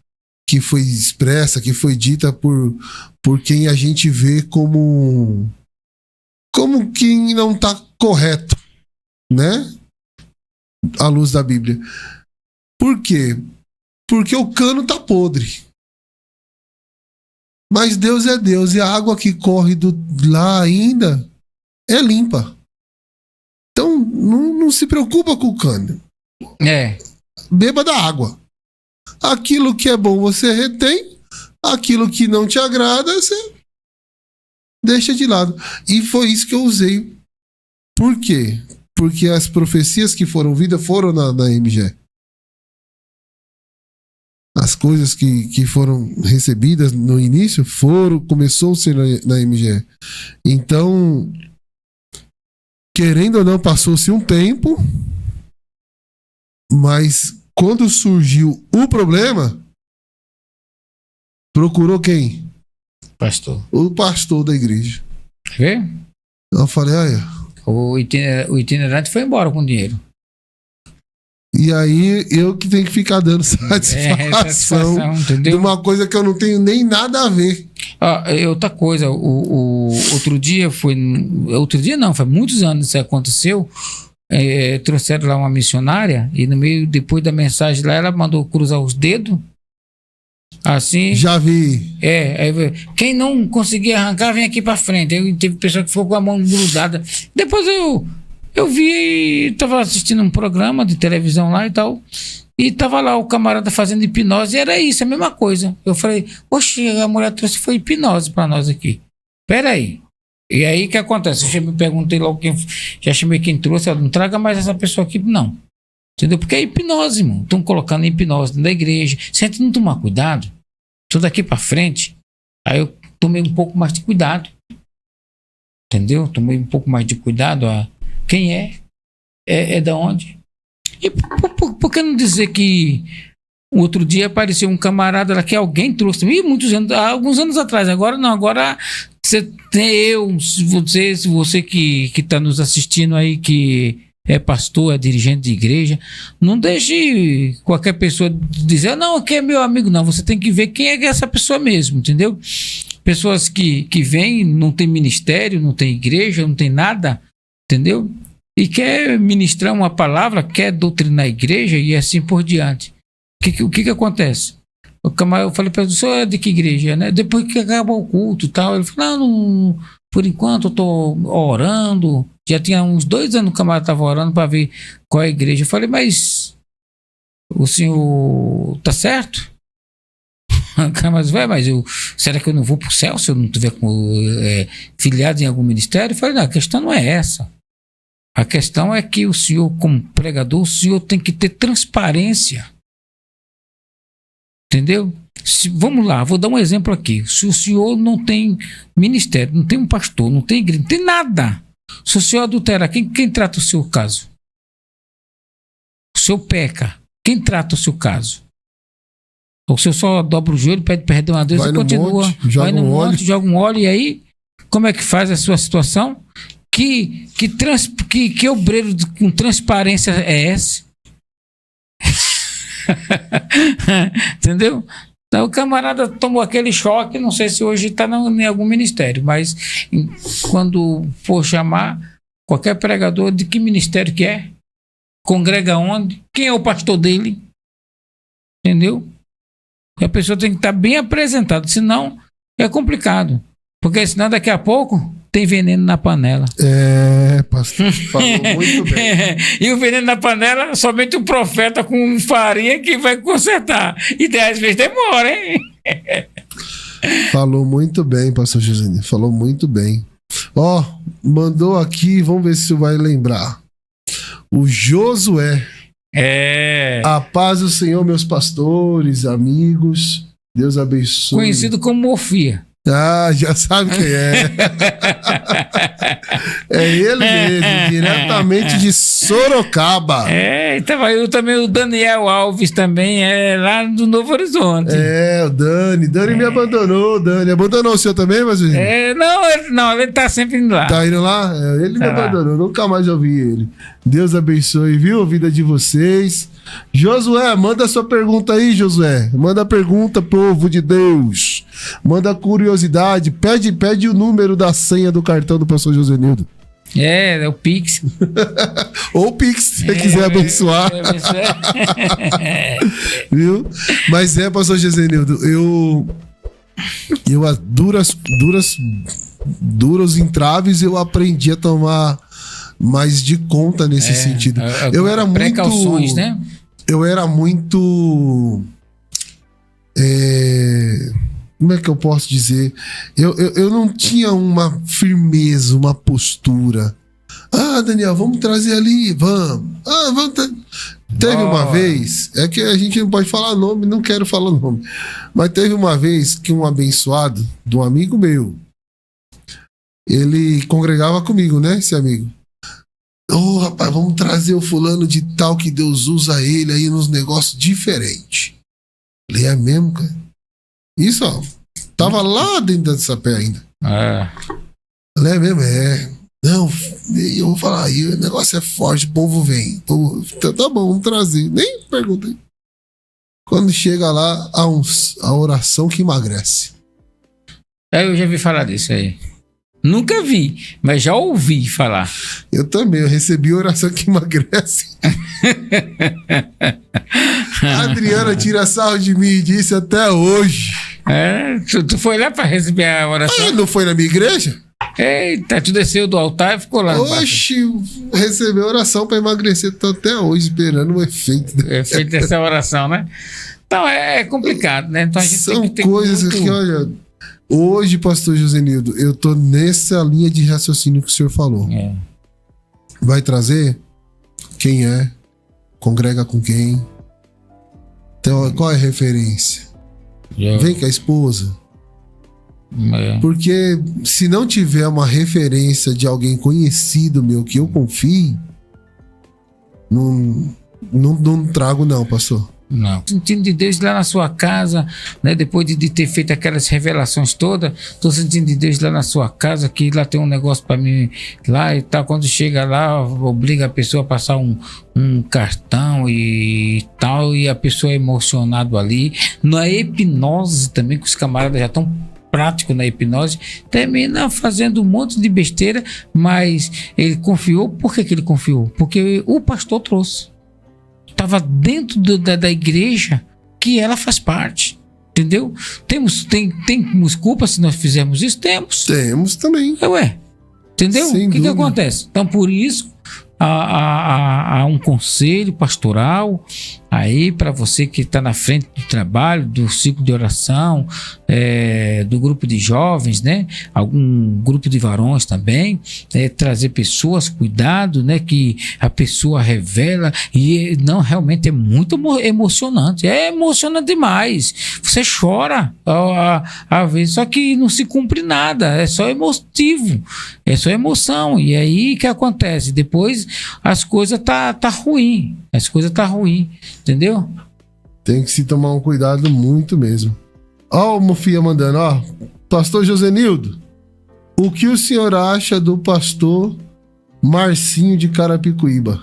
que foi expressa, que foi dita por quem a gente vê como quem não está correto, né? À luz da Bíblia. Por quê? Porque o cano tá podre. Mas Deus é Deus e a água que corre lá ainda é limpa. Então não se preocupa com o cano. Beba da água. Aquilo que é bom você retém, aquilo que não te agrada você deixa de lado. E foi isso que eu usei. Por quê? Porque as profecias que foram vidas foram na MGE. As coisas que foram recebidas no início começou a ser na MGE. Então, querendo ou não, passou-se um tempo, mas quando surgiu o problema, procurou quem? Pastor. O pastor da igreja. Vê? Eu falei, olha. O itinerante foi embora com dinheiro. E aí eu que tenho que ficar dando satisfação de uma coisa que eu não tenho nem nada a ver. Outra coisa, outro dia foi muitos anos que isso aconteceu. Trouxeram lá uma missionária e no meio, depois da mensagem lá, ela mandou cruzar os dedos assim. Já vi. Quem não conseguir arrancar, vem aqui pra frente. Aí teve pessoa que ficou com a mão grudada. Depois eu vi, tava assistindo um programa de televisão lá e tal, e tava lá o camarada fazendo hipnose, e era isso, a mesma coisa. Eu falei, oxe, a mulher trouxe foi hipnose pra nós aqui. Pera aí. E aí o que acontece? Eu perguntei logo já chamei quem trouxe, ela não traga mais essa pessoa aqui, não. Entendeu? Porque é hipnose, irmão. Estão colocando hipnose dentro da igreja. Se a gente não tomar cuidado, tudo daqui pra frente, aí eu tomei um pouco mais de cuidado. Entendeu? Tomei um pouco mais de cuidado. Quem é da onde? E por que não dizer que o outro dia apareceu um camarada lá que alguém trouxe, alguns anos atrás, agora não, agora você tem você que está nos assistindo aí, que é pastor, é dirigente de igreja, não deixe qualquer pessoa dizer, não, que é meu amigo, não, você tem que ver quem é essa pessoa mesmo, entendeu? Pessoas que vêm, não tem ministério, não tem igreja, não tem nada, entendeu? E quer ministrar uma palavra, quer doutrinar a igreja e assim por diante. O que acontece? Eu falei para ele, o senhor é de que igreja, né? Depois que acaba o culto e tal, ele falou, não, por enquanto eu tô orando. Já tinha uns 2 anos que o camarada estava orando para ver qual é a igreja. Eu falei, mas o senhor tá certo? Mas, será que eu não vou pro céu se eu não tiver filiado em algum ministério? Eu falei, não, a questão não é essa. A questão é que o senhor, como pregador, o senhor tem que ter transparência. Entendeu? Vamos lá, vou dar um exemplo aqui. Se o senhor não tem ministério, não tem um pastor, não tem igreja, não tem nada. Se o senhor adulterar, quem trata o seu caso? O senhor peca, quem trata o seu caso? Ou o senhor só dobra o joelho, pede perdão a Deus e continua. Vai no monte, joga um óleo, e aí, como é que faz a sua situação? Que obreiro com transparência é esse? Entendeu? Então o camarada tomou aquele choque, não sei se hoje está em algum ministério, mas quando for chamar qualquer pregador, de que ministério que é? Congrega onde? Quem é o pastor dele? Entendeu? E a pessoa tem que estar bem apresentada, senão é complicado. Porque senão daqui a pouco tem veneno na panela. Pastor, falou muito bem. E o veneno na panela, somente o profeta com farinha que vai consertar. E às vezes demora, hein? Falou muito bem, pastor Josenildo. Falou muito bem. Mandou aqui, vamos ver se você vai lembrar. O Josué. A paz do Senhor, meus pastores, amigos. Deus abençoe. Conhecido como Mofia. Já sabe quem é. É ele mesmo, diretamente de Sorocaba. Então eu também, o Daniel Alves também é lá do Novo Horizonte. O Dani me abandonou. Dani abandonou o senhor também, mas não, ele tá sempre indo lá. Tá indo lá? Ele me abandonou, nunca mais ouvi ele. Deus abençoe, viu, a vida de vocês. Josué, manda a sua pergunta aí, Josué. Manda a pergunta, povo de Deus. Manda curiosidade. Pede o número da senha do cartão do pastor Josenildo. É o Pix. Ou o Pix, se você quiser abençoar. Viu? Mas pastor Josenildo, eu a duros entraves eu aprendi a tomar mais de conta nesse sentido. Eu era precauções, né? Eu era muito... como é que eu posso dizer? Eu não tinha uma firmeza, uma postura. Daniel, vamos trazer ali, vamos. Teve uma vez, é que a gente não pode falar nome, não quero falar nome, mas teve uma vez que um abençoado de um amigo meu, ele congregava comigo, né, esse amigo? Rapaz, vamos trazer o fulano de tal que Deus usa ele aí nos negócios diferentes. Ele é mesmo, cara. Isso, tava lá dentro dessa pé ainda. Ele é mesmo, Não, eu vou falar aí, o negócio é forte, o povo vem. Tá bom, vamos trazer. Nem perguntei. Quando chega lá, a oração que emagrece. Eu já vi falar disso aí. Nunca vi, mas já ouvi falar. Eu também, eu recebi oração que emagrece. A Adriana tira sarro de mim e disse até hoje. Tu foi lá para receber a oração? Não foi na minha igreja? Eita, tu desceu do altar e ficou lá. Oxi, recebeu oração para emagrecer, tô até hoje esperando o efeito. O efeito dessa oração, né? Então é complicado, né? Então a gente São tem que ter coisas muito... que, olha... Hoje, pastor Josenildo, eu tô nessa linha de raciocínio que o senhor falou. Vai trazer? Quem é? Congrega com quem? Então, qual é a referência? Vem com a esposa. Porque se não tiver uma referência de alguém conhecido meu que eu confie, não trago não, pastor. Não. Sentindo de Deus lá na sua casa, né? Depois de ter feito aquelas revelações todas, tô sentindo de Deus lá na sua casa, que lá tem um negócio para mim lá e tal. Quando chega lá, obriga a pessoa a passar um cartão e tal, e a pessoa é emocionada ali. Na hipnose também, que os camaradas já estão práticos na hipnose, termina fazendo um monte de besteira, mas ele confiou. Por que ele confiou? Porque o pastor trouxe. Estava dentro da igreja que ela faz parte, entendeu? Temos culpa se nós fizermos isso? Temos também. Entendeu? O que acontece? Então, por isso, há um conselho pastoral, Aí, para você que está na frente do trabalho, do ciclo de oração, do grupo de jovens, né? Algum grupo de varões também, trazer pessoas, cuidado, né? Que a pessoa revela e não, realmente é muito emocionante. É emocionante demais. Você chora a vez, só que não se cumpre nada, é só emotivo, é só emoção. E aí o que acontece? Depois as coisas tá ruim. As coisas tá ruim, entendeu? Tem que se tomar um cuidado muito mesmo. Ó, o Mofia mandando, ó. Pastor Josenildo, o que o senhor acha do pastor Marcinho de Carapicuíba?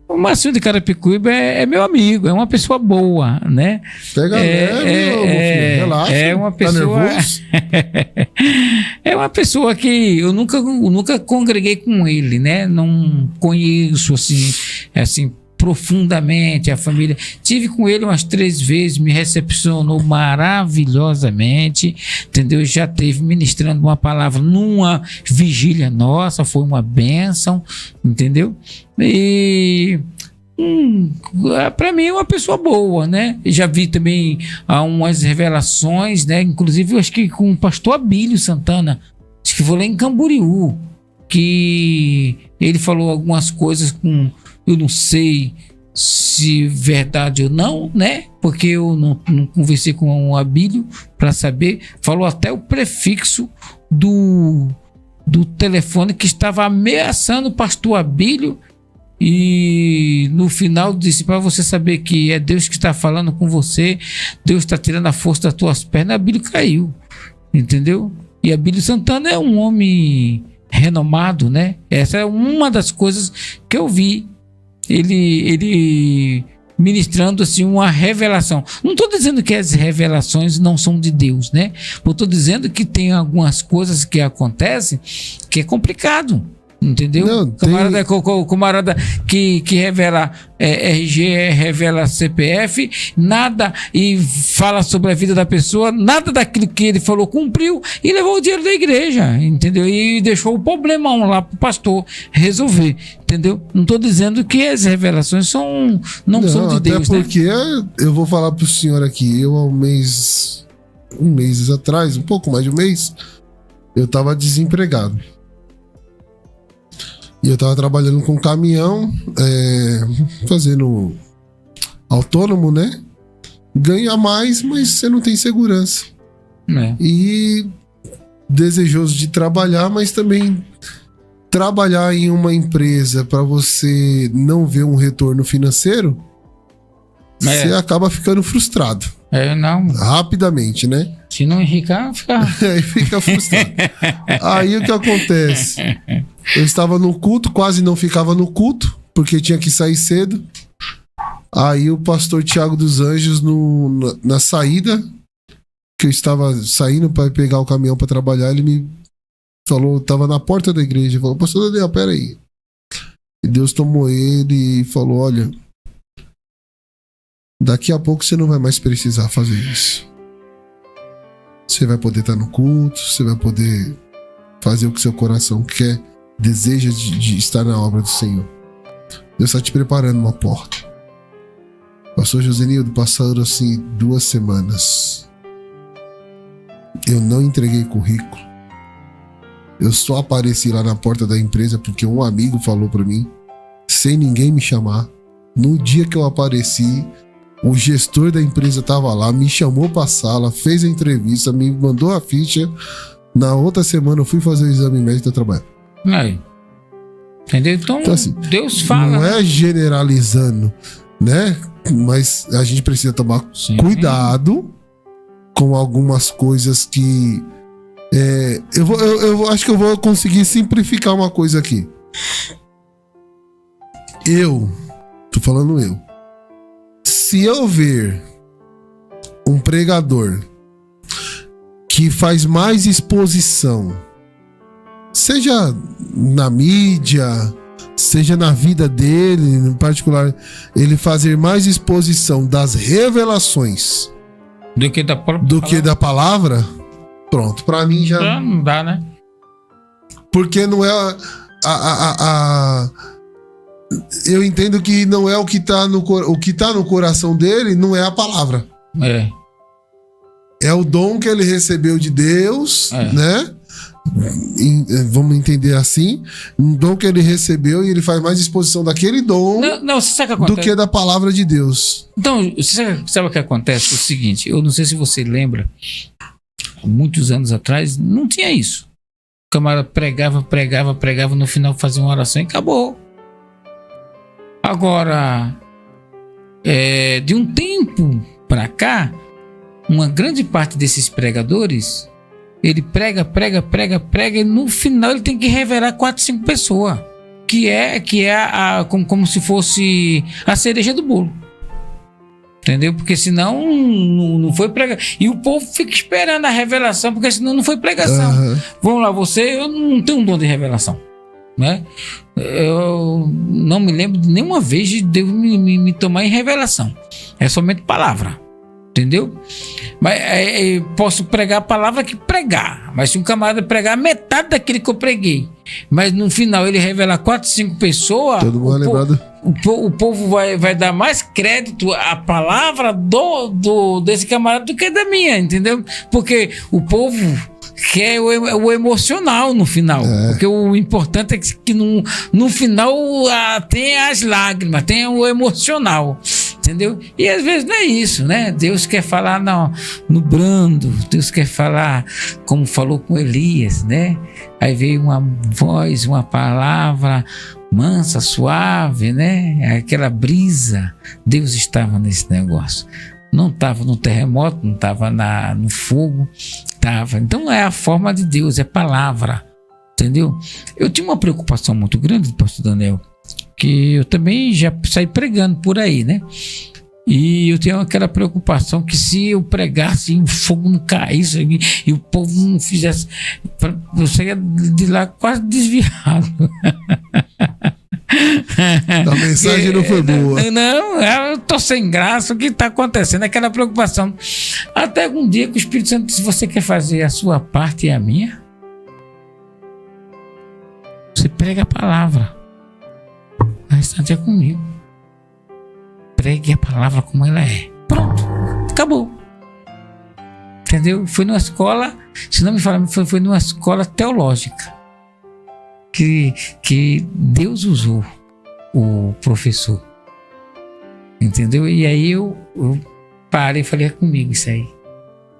O Marcinho de Carapicuíba é meu amigo, é uma pessoa boa, né? Pega leve, Mofia, relaxa. É uma pessoa. Tá nervoso? É uma pessoa que eu nunca congreguei com ele, né? Não conheço assim profundamente a família. Tive com ele umas 3 vezes, me recepcionou maravilhosamente, entendeu? Já teve ministrando uma palavra numa vigília nossa, foi uma bênção, entendeu? E para mim é uma pessoa boa, né? Já vi também umas revelações, né? Inclusive eu acho que com o pastor Abílio Santana, acho que foi lá em Camboriú, que ele falou algumas coisas eu não sei se verdade ou não, né? Porque eu não conversei com o Abílio para saber. Falou até o prefixo do telefone que estava ameaçando o pastor Abílio. E no final disse para você saber que é Deus que está falando com você. Deus está tirando a força das tuas pernas. Abílio caiu, entendeu? E Abílio Santana é um homem renomado, né? Essa é uma das coisas que eu vi. Ele ministrando assim uma revelação. Não estou dizendo que as revelações não são de Deus, né? Eu estou dizendo que tem algumas coisas que acontecem que é complicado. Entendeu? Não, camarada que revela RG, revela CPF, nada, e fala sobre a vida da pessoa, nada daquilo que ele falou cumpriu e levou o dinheiro da igreja, entendeu? E deixou o problemão lá pro pastor resolver, entendeu? Não estou dizendo que as revelações não são de Deus, né? Porque eu vou falar pro senhor aqui, eu há um mês atrás, um pouco mais de um mês, eu estava desempregado. E eu tava trabalhando com caminhão, fazendo autônomo, né? Ganha mais, mas você não tem segurança. E desejoso de trabalhar, mas também trabalhar em uma empresa para você não ver um retorno financeiro, você acaba ficando frustrado. Não. Rapidamente, né? Se não enricar, fica frustrado. Aí o que acontece? Eu estava no culto, quase não ficava no culto, porque tinha que sair cedo. Aí o pastor Tiago dos Anjos, na saída, que eu estava saindo para pegar o caminhão para trabalhar, ele me falou, estava na porta da igreja, falou: pastor Daniel, peraí. E Deus tomou ele e falou: olha, daqui a pouco você não vai mais precisar fazer isso. Você vai poder estar no culto, você vai poder fazer o que seu coração quer, deseja de estar na obra do Senhor. Deus está te preparando uma porta. Pastor Josenildo, passaram assim 2 semanas. Eu não entreguei currículo. Eu só apareci lá na porta da empresa porque um amigo falou para mim, sem ninguém me chamar. No dia que eu apareci, o gestor da empresa estava lá, me chamou para a sala, fez a entrevista, me mandou a ficha. Na outra semana eu fui fazer o exame médico e trabalhar. Entendeu? Então assim, Deus fala. Não é generalizando, né? Mas a gente precisa tomar cuidado com algumas coisas que... eu acho que eu vou conseguir simplificar uma coisa aqui. Tô falando eu. Se eu ver um pregador que faz mais exposição, seja na mídia, seja na vida dele, em particular, ele fazer mais exposição das revelações do que da palavra, pronto, pra mim já não dá, né? Porque não é eu entendo que não é o que tá no coração dele, não é a palavra. É o dom que ele recebeu de Deus, né? Vamos entender assim, um dom que ele recebeu e ele faz mais exposição daquele dom do que da palavra de Deus. Então, você sabe o que acontece? O seguinte, eu não sei se você lembra, muitos anos atrás não tinha isso. O camarada pregava, no final fazia uma oração e acabou. Agora, de um tempo para cá, uma grande parte desses pregadores, ele prega e no final ele tem que revelar 4, 5 pessoas, que é como se fosse a cereja do bolo, entendeu? Porque senão não foi pregação, e o povo fica esperando a revelação, porque senão não foi pregação. Vamos lá, eu não tenho um dom de revelação, né? Eu não me lembro de nenhuma vez de Deus me tomar em revelação, é somente palavra. Entendeu? Mas posso pregar a palavra que pregar. Mas se um camarada pregar metade daquele que eu preguei, mas no final ele revelar 4, 5 pessoas, o povo vai dar mais crédito à palavra desse camarada do que da minha, entendeu? Porque o povo quer o emocional no final. Porque o importante é que no final tem as lágrimas, tem o emocional. Entendeu? E às vezes não é isso, né? Deus quer falar no brando, Deus quer falar como falou com Elias, né? Aí veio uma voz, uma palavra mansa, suave, né? Aquela brisa. Deus estava nesse negócio. Não estava no terremoto, não estava no fogo, estava. Então é a forma de Deus, é palavra, entendeu? Eu tinha uma preocupação muito grande, pastor Daniel, que eu também já saí pregando por aí, né? E eu tenho aquela preocupação que se eu pregasse e o fogo não caísse e o povo não fizesse, eu saía de lá quase desviado. A mensagem não foi boa. Não, eu tô sem graça. O que está acontecendo? Aquela preocupação. Até um dia que o Espírito Santo disse: você quer fazer a sua parte e a minha? Você prega a palavra. O restante é comigo. Pregue a palavra como ela é. Pronto, acabou. Entendeu? Foi numa escola, se não me falar, foi numa escola teológica que Deus usou o professor. Entendeu? E aí eu parei e falei: é comigo isso aí.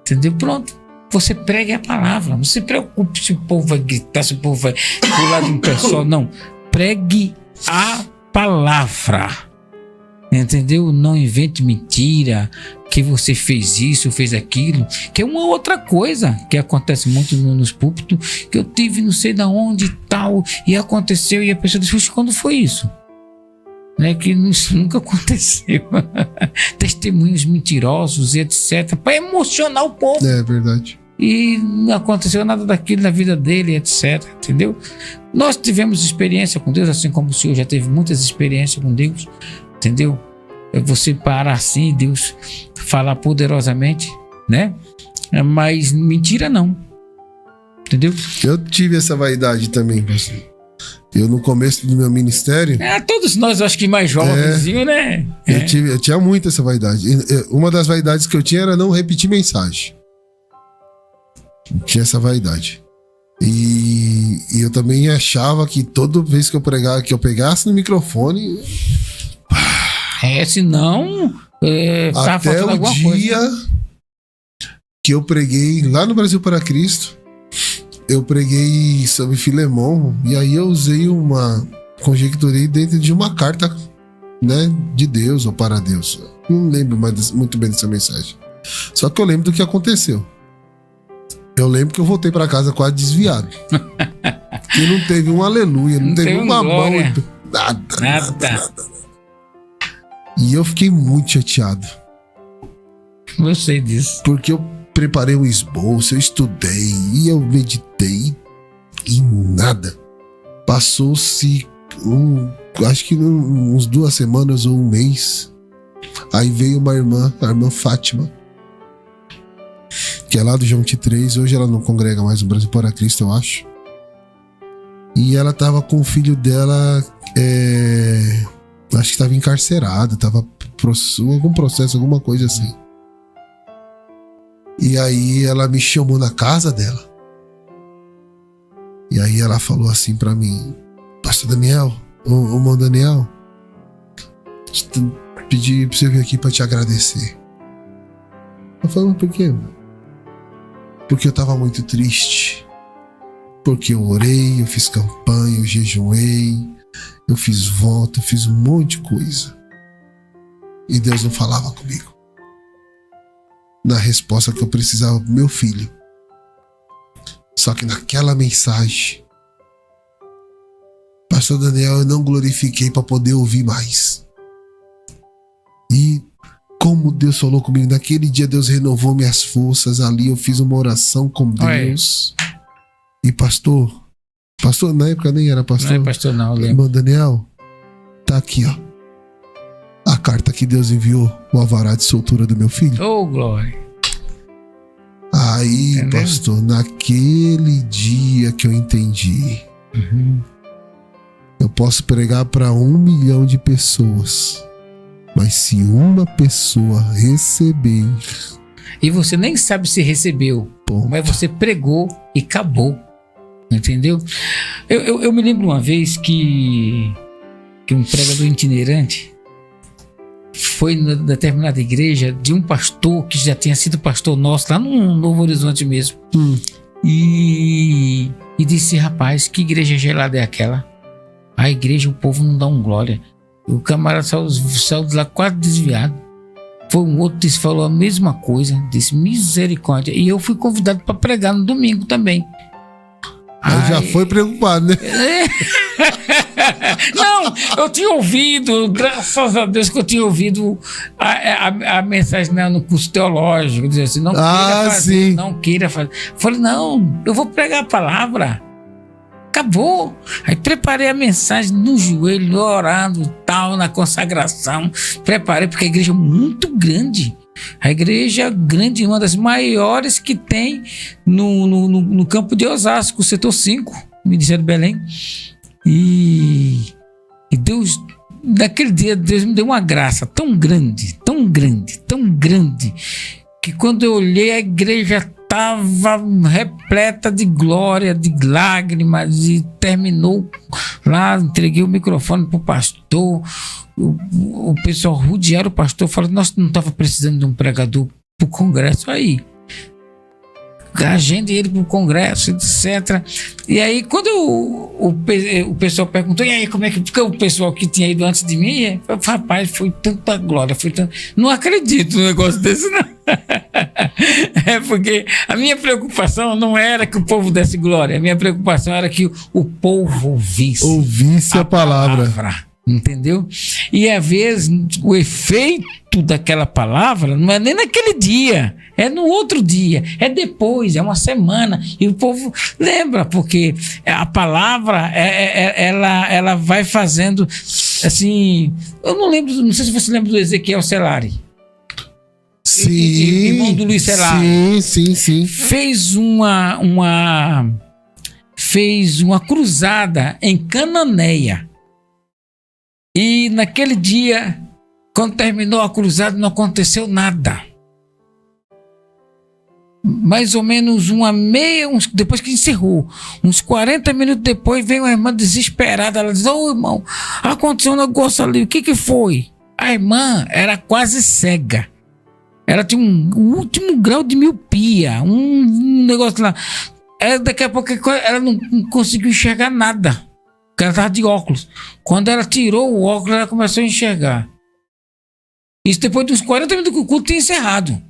Entendeu? Pronto. Você pregue a palavra. Não se preocupe se o povo vai gritar, se o povo vai pular de um pé só. Não. Pregue a palavra. Entendeu? Não invente mentira, que você fez isso, fez aquilo, que é uma outra coisa que acontece muito nos púlpitos, que eu tive não sei da onde e tal, e aconteceu, e a pessoa diz: quando foi isso? Né? Que isso nunca aconteceu. Testemunhos mentirosos e etc, para emocionar o povo. É verdade. E não aconteceu nada daquilo na vida dele, etc, entendeu? Nós tivemos experiência com Deus, assim como o senhor já teve muitas experiências com Deus, entendeu? É você parar assim, Deus falar poderosamente, né? Mas mentira não, entendeu? Eu tive essa vaidade também, pastor. Eu no começo do meu ministério... todos nós, acho que mais jovenzinho, né? Eu tinha muito essa vaidade. Uma das vaidades que eu tinha era não repetir mensagem. Eu tinha essa vaidade. E eu também achava que toda vez que eu pregasse, que eu pegasse no microfone... senão... até o dia que eu preguei lá no Brasil para Cristo, eu preguei sobre Filemon, e aí eu conjecturei dentro de uma carta, né, de Deus ou para Deus. Não lembro mais muito bem dessa mensagem. Só que eu lembro do que aconteceu. Eu lembro que eu voltei para casa quase desviado. Que não teve um aleluia, não teve uma mão, nada. E eu fiquei muito chateado. Eu sei disso. Porque eu preparei um esboço, eu estudei e eu meditei e nada. Passou-se acho que uns 2 semanas ou um mês. Aí veio uma irmã, a irmã Fátima, que é lá do João 23. Hoje ela não congrega mais no Brasil para Cristo, eu acho. E ela tava com o filho dela Acho que estava encarcerada, estava algum processo, alguma coisa assim. E aí ela me chamou na casa dela. E aí ela falou assim pra mim: Pastor Daniel, ô irmão Daniel, pedi pra você vir aqui pra te agradecer. Eu falei: por quê? Porque eu tava muito triste. Porque eu orei, eu fiz campanha, eu jejuei, eu fiz voto, eu fiz um monte de coisa. E Deus não falava comigo. Na resposta que eu precisava pro meu filho. Só que naquela mensagem, Pastor Daniel, eu não glorifiquei para poder ouvir mais. E como Deus falou comigo, naquele dia Deus renovou minhas forças. Ali eu fiz uma oração com Deus. E pastor, na época nem era pastor. Não é pastor não, eu lembro. Irmão Daniel, tá aqui, ó. A carta que Deus enviou, o alvará de soltura do meu filho. Oh, glória. Aí, entendeu? Pastor, naquele dia que eu entendi, eu posso pregar para 1 milhão de pessoas, mas se uma pessoa receber... E você nem sabe se recebeu, mas você pregou e acabou. Entendeu? Eu me lembro uma vez que um pregador itinerante foi na determinada igreja de um pastor que já tinha sido pastor nosso lá no Novo Horizonte mesmo. E disse: rapaz, que igreja gelada é aquela? A igreja, o povo não dá um glória. O camarada saiu de lá quase desviado. Foi um outro que falou a mesma coisa, disse: misericórdia. E eu fui convidado para pregar no domingo também. Aí já foi preocupado, né? Não, eu tinha ouvido, graças a Deus que eu tinha ouvido a mensagem no curso teológico, dizendo assim: não queira fazer, não queira fazer. Falei: não, eu vou pregar a palavra. Acabou. Aí preparei a mensagem no joelho, orando, tal, na consagração. Preparei, porque a igreja é muito grande. A igreja grande, uma das maiores que tem no campo de Osasco, setor 5, Ministério de Belém. E Deus, naquele dia, Deus me deu uma graça tão grande, que quando eu olhei, a igreja estava repleta de glória, de lágrimas, e terminou lá, entreguei o microfone para o pastor. O pessoal rodearam o pastor, falando: nós não estava precisando de um pregador para o congresso aí. Agende ele para o congresso, etc. E aí, quando o pessoal perguntou: e aí, como é que... Porque o pessoal que tinha ido antes de mim, rapaz, foi tanta glória, não acredito num negócio desse, não. É porque a minha preocupação não era que o povo desse glória, a minha preocupação era que o povo ouvisse a palavra. Entendeu? E às vezes o efeito daquela palavra não é nem naquele dia, é no outro dia, é depois, é uma semana, e o povo lembra, porque a palavra ela vai fazendo assim. Eu não lembro, não sei se você lembra do Ezequiel Celari. Sim, irmão do Luiz Celari. Sim. Fez uma cruzada em Cananéia. E naquele dia, quando terminou a cruzada, não aconteceu nada. Mais ou menos depois que encerrou, uns 40 minutos depois, veio uma irmã desesperada. Ela diz: ô irmão, aconteceu um negócio ali, o que foi? A irmã era quase cega. Ela tinha um último grau de miopia, um negócio lá. Daqui a pouco ela não conseguiu enxergar nada. Ela estava de óculos. Quando ela tirou o óculos, ela começou a enxergar. Isso depois de uns 40 minutos que o culto tinha encerrado.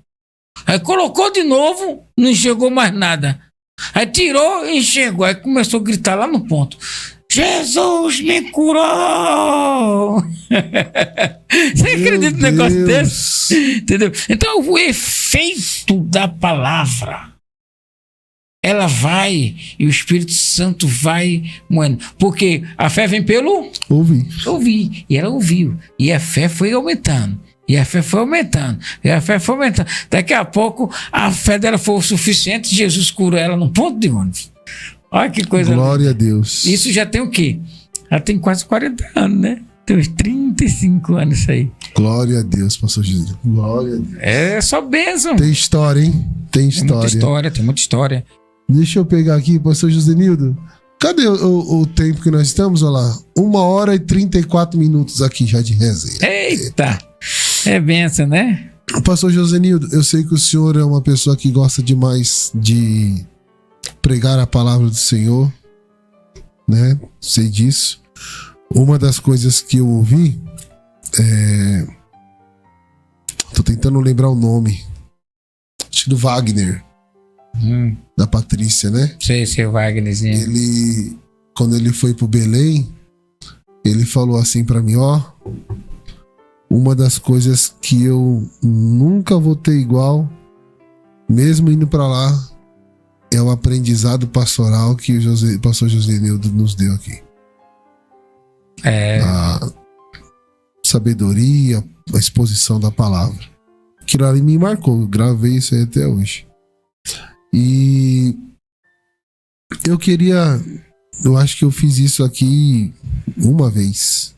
Aí colocou de novo, não enxergou mais nada. Aí tirou e enxergou. Aí começou a gritar lá no ponto: Jesus me curou! Você acredita num negócio desse? Entendeu? Então o efeito da palavra, ela vai, e o Espírito Santo vai moendo. Porque a fé vem pelo ouvir. E ela ouviu. E a fé foi aumentando. E a fé foi aumentando. Daqui a pouco, a fé dela foi o suficiente. Jesus curou ela num ponto de ônibus. Olha que coisa. Glória a Deus. Isso já tem o quê? Já tem quase 40 anos, né? Tem uns 30 35 anos isso aí. Glória a Deus, pastor José. Glória a Deus. É só bênção. Tem história, hein? Tem história. Tem muita história. Deixa eu pegar aqui, pastor Josenildo. Cadê o tempo que nós estamos? Olha lá. 1h e 34 minutos aqui já de resenha. Eita! É bênção, né? Pastor Josenildo, eu sei que o senhor é uma pessoa que gosta demais de pregar a palavra do Senhor, né? Sei disso. Uma das coisas que eu ouvi tô tentando lembrar o nome. Acho que do Wagner. Da Patrícia, né? Sei, o Wagnerzinho. Quando ele foi pro Belém, ele falou assim pra mim, ó, uma das coisas que eu nunca vou ter igual, mesmo indo pra lá, é o aprendizado pastoral que o pastor Josenildo nos deu aqui. A sabedoria, a exposição da palavra. Aquilo ali me marcou, eu gravei isso aí até hoje. E eu acho que eu fiz isso aqui uma vez.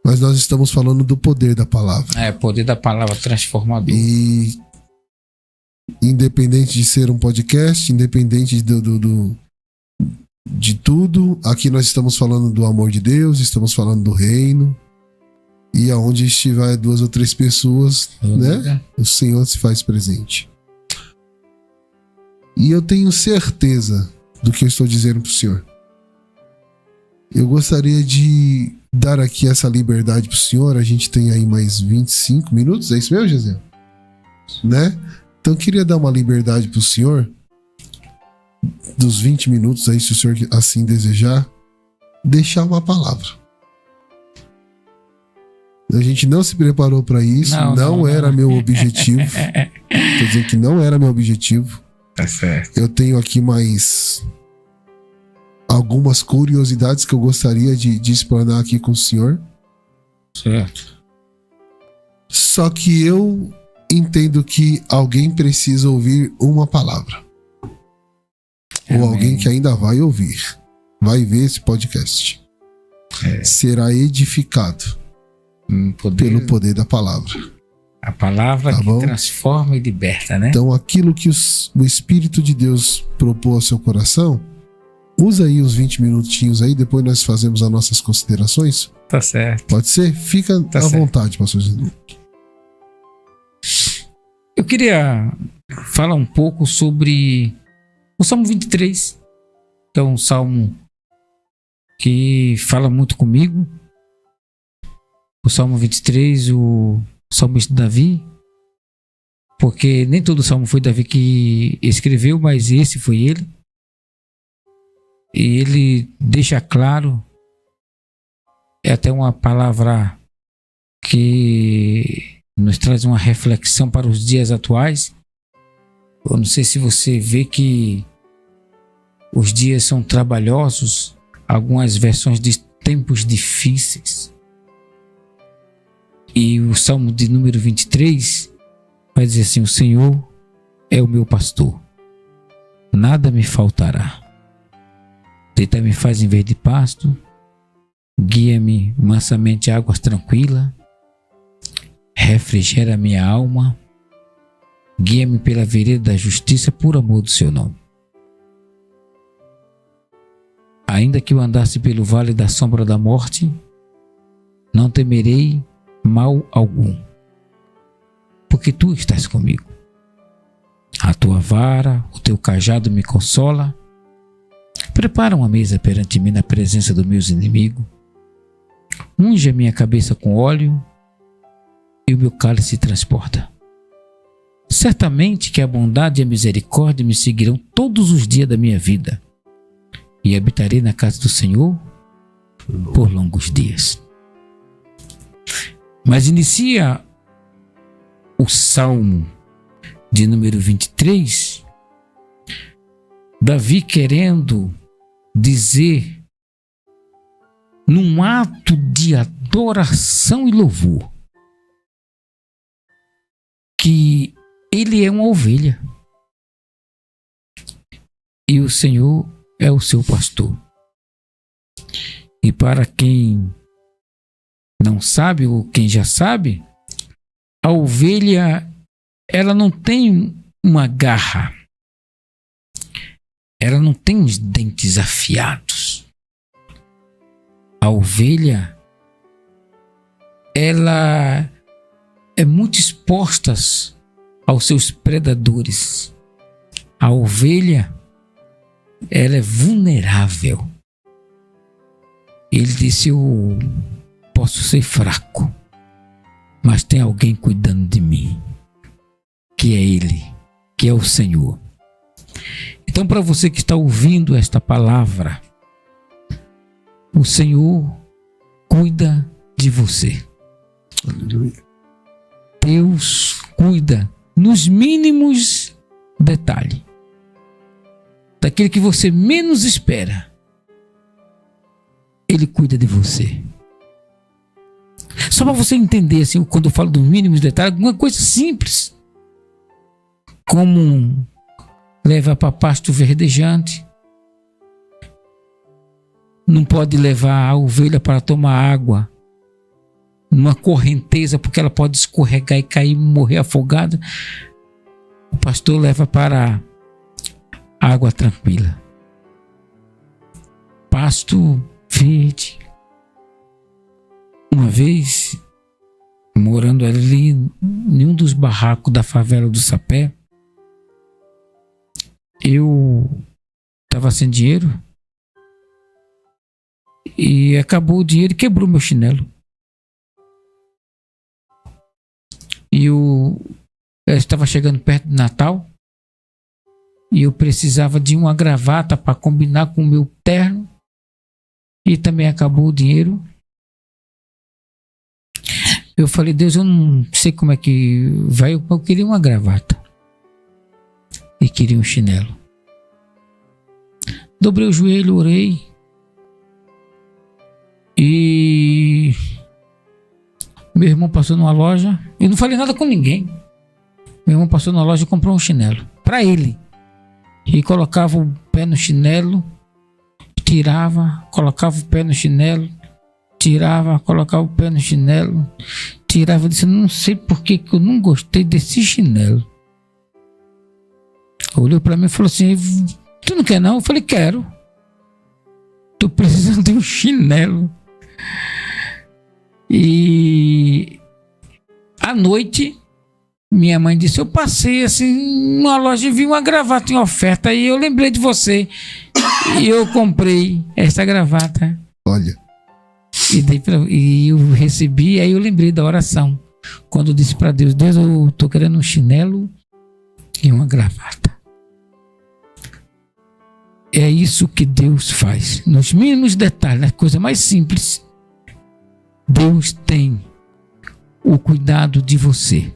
Mas nós estamos falando do poder da palavra. O poder da palavra transformador. E independente de ser um podcast, independente de tudo, aqui nós estamos falando do amor de Deus, estamos falando do reino. E aonde estiver 2 ou 3 pessoas, né? O Senhor se faz presente. E eu tenho certeza do que eu estou dizendo para o Senhor. Eu gostaria de dar aqui essa liberdade para o Senhor. A gente tem aí mais 25 minutos, é isso mesmo, Gisele? Né? Então eu queria dar uma liberdade para o Senhor, dos 20 minutos aí, se o Senhor assim desejar, deixar uma palavra. A gente não se preparou para isso, não era meu objetivo. Quer dizer que não era meu objetivo. Tá certo. Eu tenho aqui mais algumas curiosidades que eu gostaria de explanar aqui com o senhor. Certo. Só que eu entendo que alguém precisa ouvir uma palavra. Ou alguém que ainda vai ouvir, vai ver esse podcast. Será edificado pelo poder da palavra. A palavra que transforma e liberta, né? Então aquilo que o Espírito de Deus propôs ao seu coração, usa aí os 20 minutinhos aí, depois nós fazemos as nossas considerações. Tá certo. Pode ser? Fica à vontade, pastor Jesus. Eu queria falar um pouco sobre o Salmo 23, que é um salmo que fala muito comigo. O Salmo 23, o salmista Davi, porque nem todo salmo foi Davi que escreveu, mas esse foi ele. E ele deixa claro, é até uma palavra que nos traz uma reflexão para os dias atuais. Eu não sei se você vê que os dias são trabalhosos, algumas versões de tempos difíceis. E o Salmo de número 23 vai dizer assim: o Senhor é o meu pastor, nada me faltará. Deitar-me faz em verde pasto, guia-me mansamente a águas tranquilas, refrigera minha alma, guia-me pela vereda da justiça por amor do seu nome. Ainda que eu andasse pelo vale da sombra da morte, não temerei mal algum, porque tu estás comigo. A tua vara, o teu cajado me consola. Prepara uma mesa perante mim na presença dos meus inimigos. Unge a minha cabeça com óleo e o meu cálice se transporta. Certamente que a bondade e a misericórdia me seguirão todos os dias da minha vida, e habitarei na casa do Senhor por longos dias. Mas inicia o Salmo de número 23, Davi querendo dizer, num ato de adoração e louvor, que ele é uma ovelha e o Senhor é o seu pastor. E para quem não sabe ou quem já sabe, a ovelha, ela não tem uma garra. Ela não tem os dentes afiados. A ovelha, ela é muito exposta aos seus predadores. A ovelha, ela é vulnerável. Ele disse: eu posso ser fraco, mas tem alguém cuidando de mim, que é Ele, que é o Senhor. Então, para você que está ouvindo esta palavra, o Senhor cuida de você. Aleluia. Deus cuida nos mínimos detalhes, daquele que você menos espera. Ele cuida de você. Só para você entender, assim, quando eu falo dos mínimos detalhes, alguma coisa simples, como levar para pasto verdejante, não pode levar a ovelha para tomar água numa correnteza, porque ela pode escorregar e cair e morrer afogada. O pastor leva para água tranquila, pasto verde. Uma vez, morando ali em um dos barracos da favela do Sapé, eu estava sem dinheiro e acabou o dinheiro e quebrou meu chinelo. E eu estava chegando perto do Natal e eu precisava de uma gravata para combinar com o meu terno, e também acabou o dinheiro. Eu falei: Deus, eu não sei como é que vai, eu queria uma gravata e queria um chinelo. Dobrei o joelho, orei e meu irmão passou numa loja. Eu não falei nada com ninguém. Meu irmão passou numa loja e comprou um chinelo para ele, e colocava o pé no chinelo, tirava, colocava o pé no chinelo, tirava, colocava o pé no chinelo, tirava. Eu disse: não sei por que eu não gostei desse chinelo. Olhou para mim e falou assim: tu não quer não? Eu falei: quero. Tô precisando de um chinelo. E à noite, minha mãe disse: eu passei assim numa loja e vi uma gravata em oferta, e eu lembrei de você e eu comprei essa gravata. Olha. E eu recebi. Aí eu lembrei da oração, quando eu disse para Deus: Deus, eu tô querendo um chinelo e uma gravata. É isso que Deus faz, nos mínimos detalhes, nas coisas mais simples. Deus tem o cuidado de você.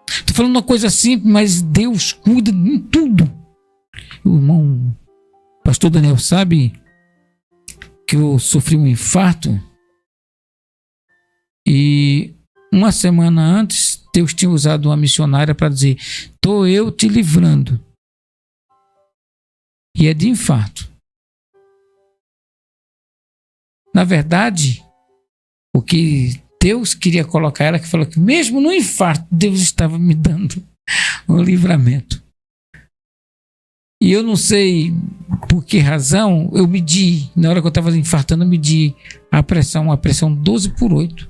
Estou falando uma coisa simples, mas Deus cuida de tudo. O irmão pastor Daniel sabe que eu sofri um infarto, e uma semana antes Deus tinha usado uma missionária para dizer: tô eu te livrando. E é de infarto. Na verdade, o que Deus queria colocar ela, que falou que mesmo no infarto Deus estava me dando um livramento. E eu não sei por que razão, eu medi, na hora que eu estava infartando, eu medi a pressão 12/8.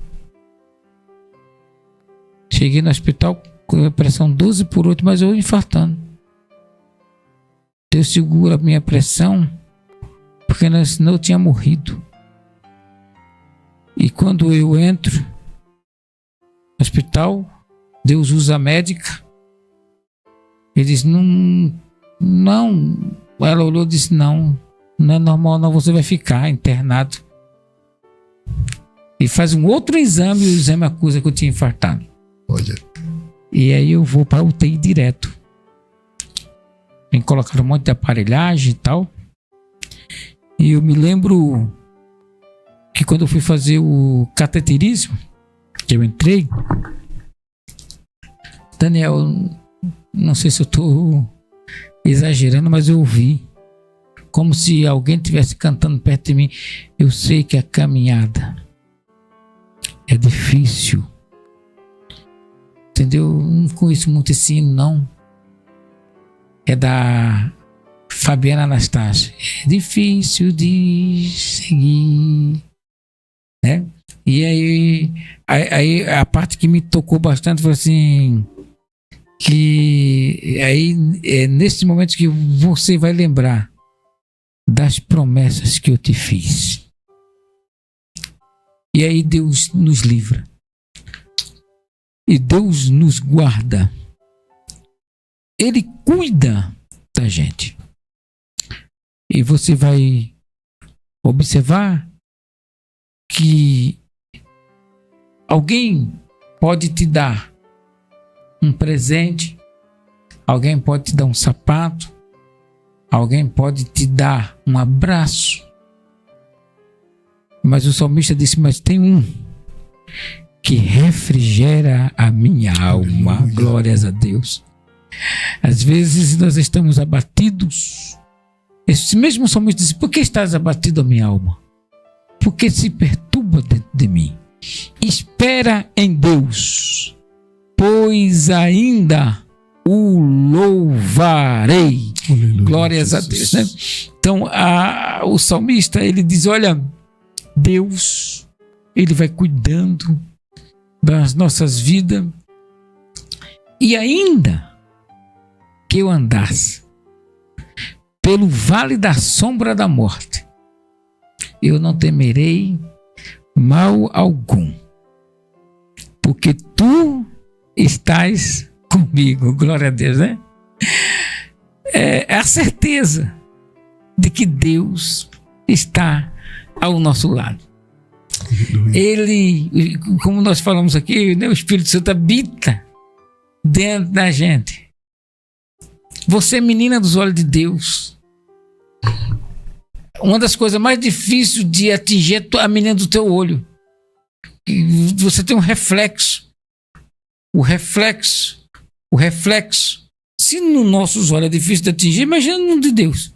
Cheguei no hospital com a pressão 12/8, mas eu infartando. Deus segura a minha pressão, porque senão eu tinha morrido. E quando eu entro no hospital, Deus usa a médica. Ele diz: não. Ela olhou e disse: não é normal não, você vai ficar internado. E faz um outro exame, e o exame acusa que eu tinha infartado. Olha. E aí eu vou para a UTI direto. Me colocaram um monte de aparelhagem e tal. E eu me lembro que quando eu fui fazer o cateterismo, que eu entrei, Daniel, não sei se eu estou exagerando, mas eu ouvi como se alguém estivesse cantando perto de mim. Eu sei que a caminhada é difícil. Entendeu? Não conheço muito esse hino, não. É da Fabiana Anastácio. É difícil de seguir, né? E aí a parte que me tocou bastante foi assim, que aí é nesse momento que você vai lembrar das promessas que eu te fiz. E aí Deus nos livra. E Deus nos guarda. Ele cuida da gente. E você vai observar que alguém pode te dar um presente, alguém pode te dar um sapato, alguém pode te dar um abraço. Mas o salmista disse, mas tem um que refrigera a minha alma. Aleluia. Glórias a Deus. Às vezes nós estamos abatidos. Esse mesmo salmista disse, por que estás abatido a minha alma? Porque se perturba dentro de mim. Espera em Deus, pois ainda o louvarei. Aleluia, Glórias a Deus, né? Então o salmista, ele diz, olha, Deus, ele vai cuidando das nossas vidas. E ainda que eu andasse pelo vale da sombra da morte, eu não temerei mal algum, porque tu estás comigo. Glória a Deus, né? É a certeza de que Deus está ao nosso lado. Ele, como nós falamos aqui, né, o Espírito Santo habita dentro da gente. Você é menina dos olhos de Deus. Uma das coisas mais difíceis de atingir é a menina do teu olho. Você tem um reflexo. O reflexo. Se nos nossos olhos é difícil de atingir, imagina no de Deus.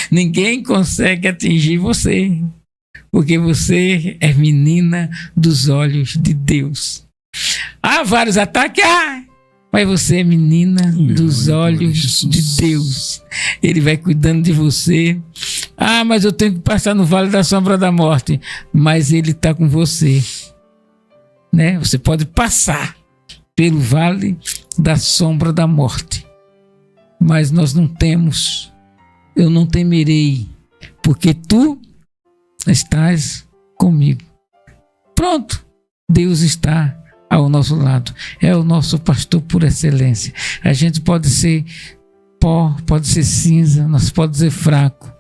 Ninguém consegue atingir você, porque você é menina dos olhos de Deus. Há vários ataques, mas você é menina dos olhos de Deus. Ele vai cuidando de você. Mas eu tenho que passar no vale da sombra da morte, mas Ele está com você, né? Você pode passar pelo vale da sombra da morte, mas nós não temos. Eu não temerei, porque tu estás comigo. Pronto, Deus está ao nosso lado. É o nosso pastor por excelência. A gente pode ser pó, pode ser cinza, nós pode ser fraco,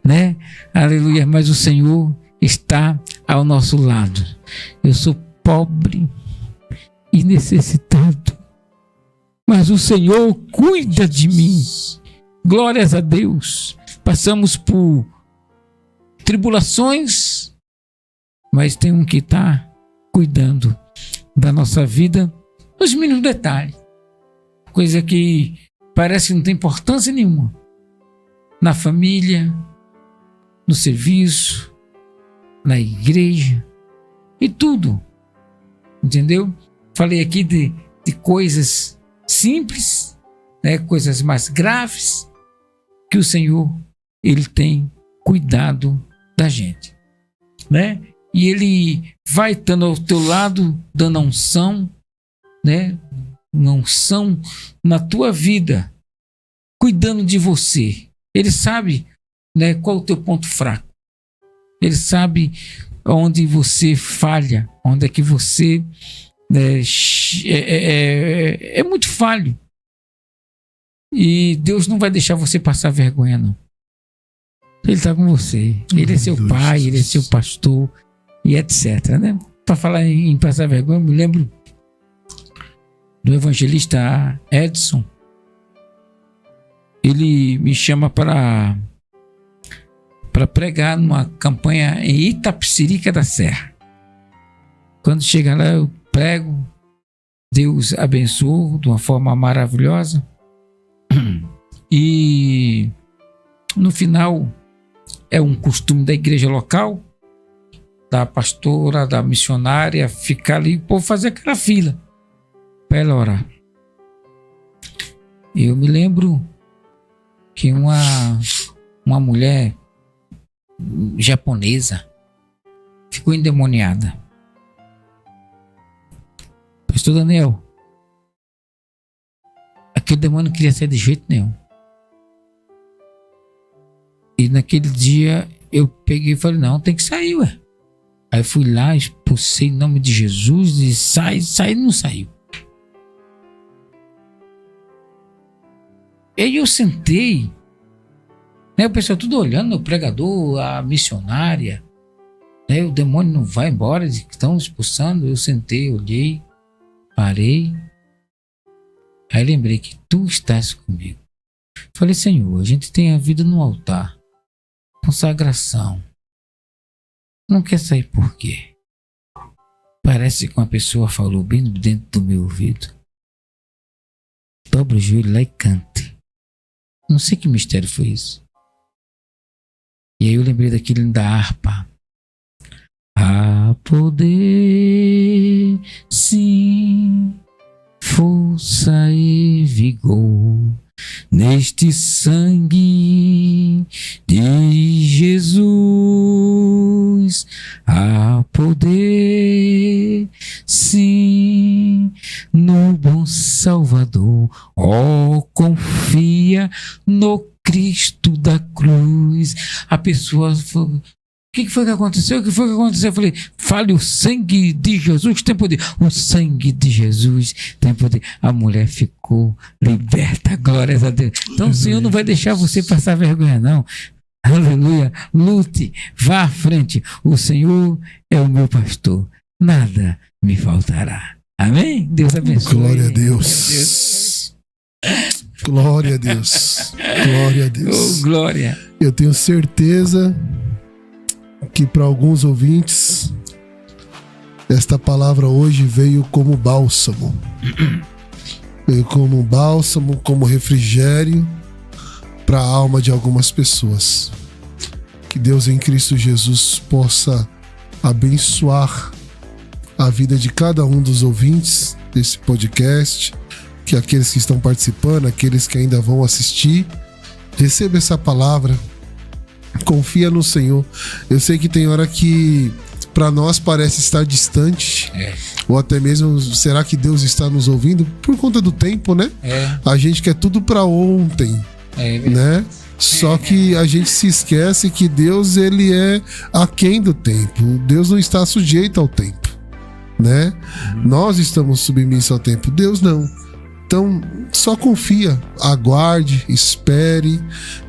né? Aleluia, mas o Senhor está ao nosso lado. Eu sou pobre e necessitado, mas o Senhor cuida de mim. Glórias a Deus. Passamos por tribulações, mas tem um que está cuidando da nossa vida nos mínimos detalhes. Coisa que parece que não tem importância nenhuma. Na família, no serviço, na igreja e tudo. Entendeu? Falei aqui de coisas simples, né? Coisas mais graves, que o Senhor, Ele tem cuidado da gente, né? E Ele vai estando ao teu lado, dando a unção, né? Uma unção na tua vida, cuidando de você. Ele sabe, né, qual é o teu ponto fraco. Ele sabe onde você falha, onde é que você é muito falho. E Deus não vai deixar você passar vergonha, não. Ele está com você. Ele é seu pai, Ele é seu pastor e etc, né? Para falar em passar vergonha, eu me lembro do evangelista Edson. Ele me chama para pregar numa campanha em Itapecerica da Serra. Quando chega lá, eu prego. Deus abençoou de uma forma maravilhosa. E no final é um costume da igreja local, da pastora, da missionária, ficar ali, o povo fazer aquela fila para ela orar. Eu me lembro que uma mulher japonesa ficou endemoniada. Pastor Daniel, aquele demônio não queria sair de jeito nenhum. E naquele dia eu peguei e falei, não, tem que sair, ué. Aí fui lá, expulsei em nome de Jesus e sai, não saiu. Aí eu sentei, né, o pessoal tudo olhando, o pregador, a missionária, né, o demônio não vai embora, estão expulsando. Eu sentei, olhei, parei, aí lembrei que tu estás comigo. Falei, Senhor, a gente tem a vida no altar, consagração, não quer sair por quê? Parece que uma pessoa falou bem dentro do meu ouvido, dobra o joelho lá e cante. Não sei que mistério foi isso. E aí eu lembrei daquele da harpa. Há poder, sim, força e vigor neste sangue de Jesus. Há poder, sim, no bom Salvador. Oh, confia no Cristo da cruz. A pessoa falou, o que foi que aconteceu? O que foi que aconteceu? Eu falei, fale, o sangue de Jesus tem poder. O sangue de Jesus tem poder. A mulher ficou liberta, glórias a Deus. Então o Senhor não vai deixar você passar vergonha, não. Aleluia, lute, vá à frente. O Senhor é o meu pastor, nada me faltará. Amém? Deus abençoe. Glória a Deus. Glória a Deus. Glória a Deus. Oh, glória. Eu tenho certeza que para alguns ouvintes esta palavra hoje veio como bálsamo. Veio como bálsamo, como refrigério para a alma de algumas pessoas. Que Deus em Cristo Jesus possa abençoar a vida de cada um dos ouvintes desse podcast, que aqueles que estão participando, aqueles que ainda vão assistir, receba essa palavra, confia no Senhor. Eu sei que tem hora que para nós parece estar distante, ou até mesmo, será que Deus está nos ouvindo? Por conta do tempo, né? A gente quer tudo para ontem, né? Só que a gente se esquece que Deus, ele é aquém do tempo. Deus não está sujeito ao tempo, né? Nós estamos submissos ao tempo, Deus não. Então, só confia, aguarde, espere,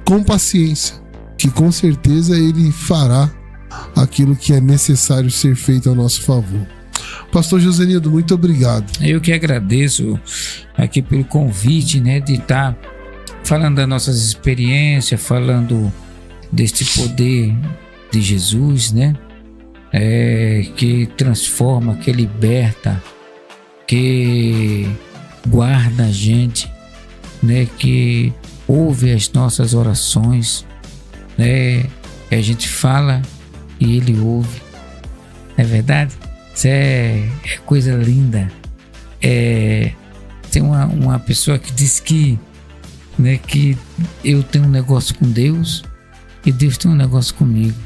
com paciência, que com certeza ele fará aquilo que é necessário ser feito a nosso favor. Pastor Josenildo, muito obrigado. Eu que agradeço aqui pelo convite, né, de estar falando das nossas experiências, falando deste poder de Jesus, né, que transforma, que liberta, que guarda a gente, né, que ouve as nossas orações, né, que a gente fala e ele ouve. É verdade? Isso é coisa linda. Tem uma pessoa que diz que, né, que eu tenho um negócio com Deus e Deus tem um negócio comigo,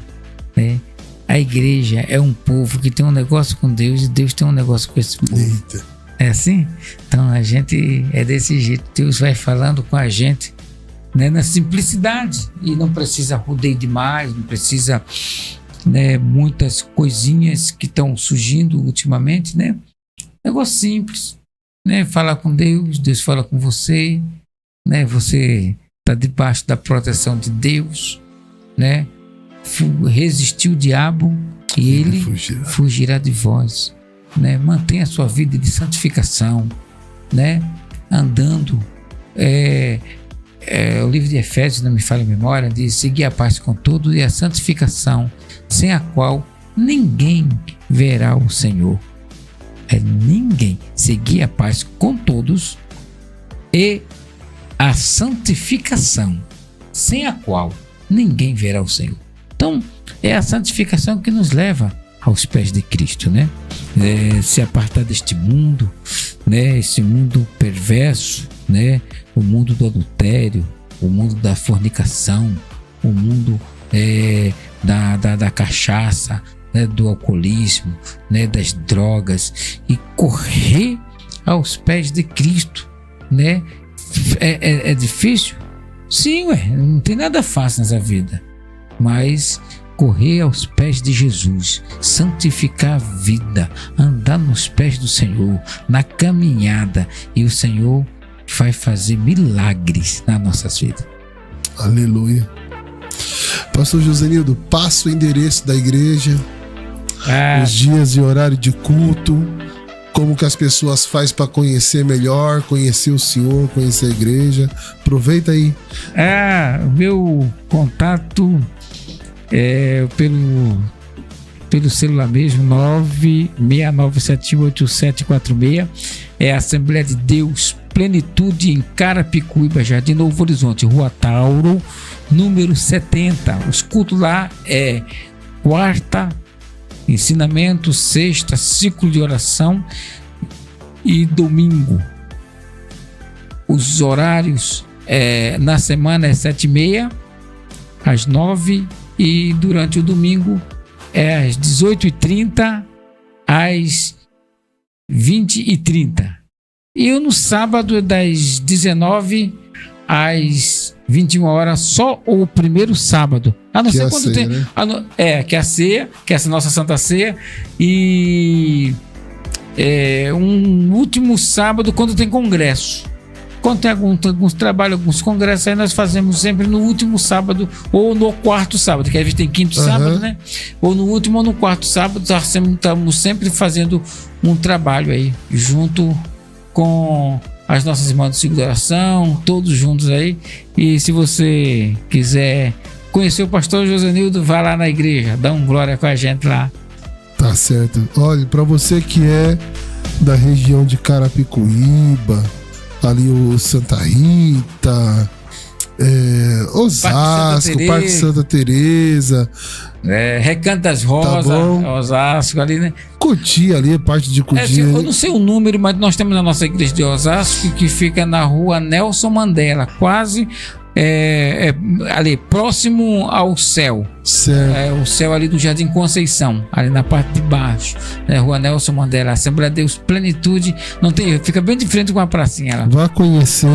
né? A igreja é um povo que tem um negócio com Deus e Deus tem um negócio com esse povo. Eita. É assim? Então a gente é desse jeito. Deus vai falando com a gente, né, na simplicidade, e não precisa rodear demais, não precisa, né, muitas coisinhas que estão surgindo ultimamente, né? Negócio simples, né? Falar com Deus, Deus fala com você, né? Você está debaixo da proteção de Deus, né? Resistir o diabo e ele fugirá de vós, né? Mantenha a sua vida de santificação, né? Andando, o livro de Efésios, não me falha a memória, diz: seguir a paz com todos e a santificação, sem a qual ninguém verá o Senhor. Ninguém. Seguir a paz com todos e a santificação, sem a qual ninguém verá o Senhor. Então, é a santificação que nos leva aos pés de Cristo, né? Se apartar deste mundo, né? Esse mundo perverso, né? O mundo do adultério, o mundo da fornicação, o mundo da cachaça, né? Do alcoolismo, né? Das drogas, e correr aos pés de Cristo, né? É difícil? Sim, não tem nada fácil nessa vida, mas correr aos pés de Jesus, santificar a vida, andar nos pés do Senhor, na caminhada, e o Senhor vai fazer milagres nas nossas vidas. Aleluia. Pastor Josenildo, passa o endereço da igreja, os dias e horário de culto, como que as pessoas fazem para conhecer melhor, conhecer o Senhor, conhecer a igreja. Aproveita aí. Meu contato é pelo celular mesmo, 969718746. É a Assembleia de Deus Plenitude, em Carapicuíba, Jardim Novo Horizonte, Rua Tauro, número 70. Os cultos lá é quarta, ensinamento, sexta, ciclo de oração, e domingo. Os horários na semana é 7h30 às 9h, e durante o domingo é às 18h30 às 20h30. E no sábado é das 19h às 21 horas, só o primeiro sábado. A não ser quando tem, né? Que é a ceia, que é essa nossa Santa Ceia, e um último sábado quando tem congresso. Quando tem alguns trabalhos, alguns congressos, aí nós fazemos sempre no último sábado ou no quarto sábado, que a gente tem quinto sábado, né? Ou no último ou no quarto sábado, estamos sempre fazendo um trabalho aí, junto com as nossas irmãs do ciclo de oração, todos juntos aí. E se você quiser conhecer o pastor Josenildo, vá lá na igreja, dá um glória com a gente lá. Tá certo. Olha, para você que é da região de Carapicuíba, ali o Santa Rita, Osasco, Parque Santa Teresa, Recanto das Rosas, tá, Osasco ali, né? Cotia ali, parte de Cotia. Eu não sei o número, mas nós temos na nossa igreja de Osasco, que fica na rua Nelson Mandela, quase ali próximo ao céu. O céu ali do Jardim Conceição, ali na parte de baixo, né? Rua Nelson Mandela, Assembleia de Deus Plenitude, fica bem de frente com a pracinha lá. Vá conhecer,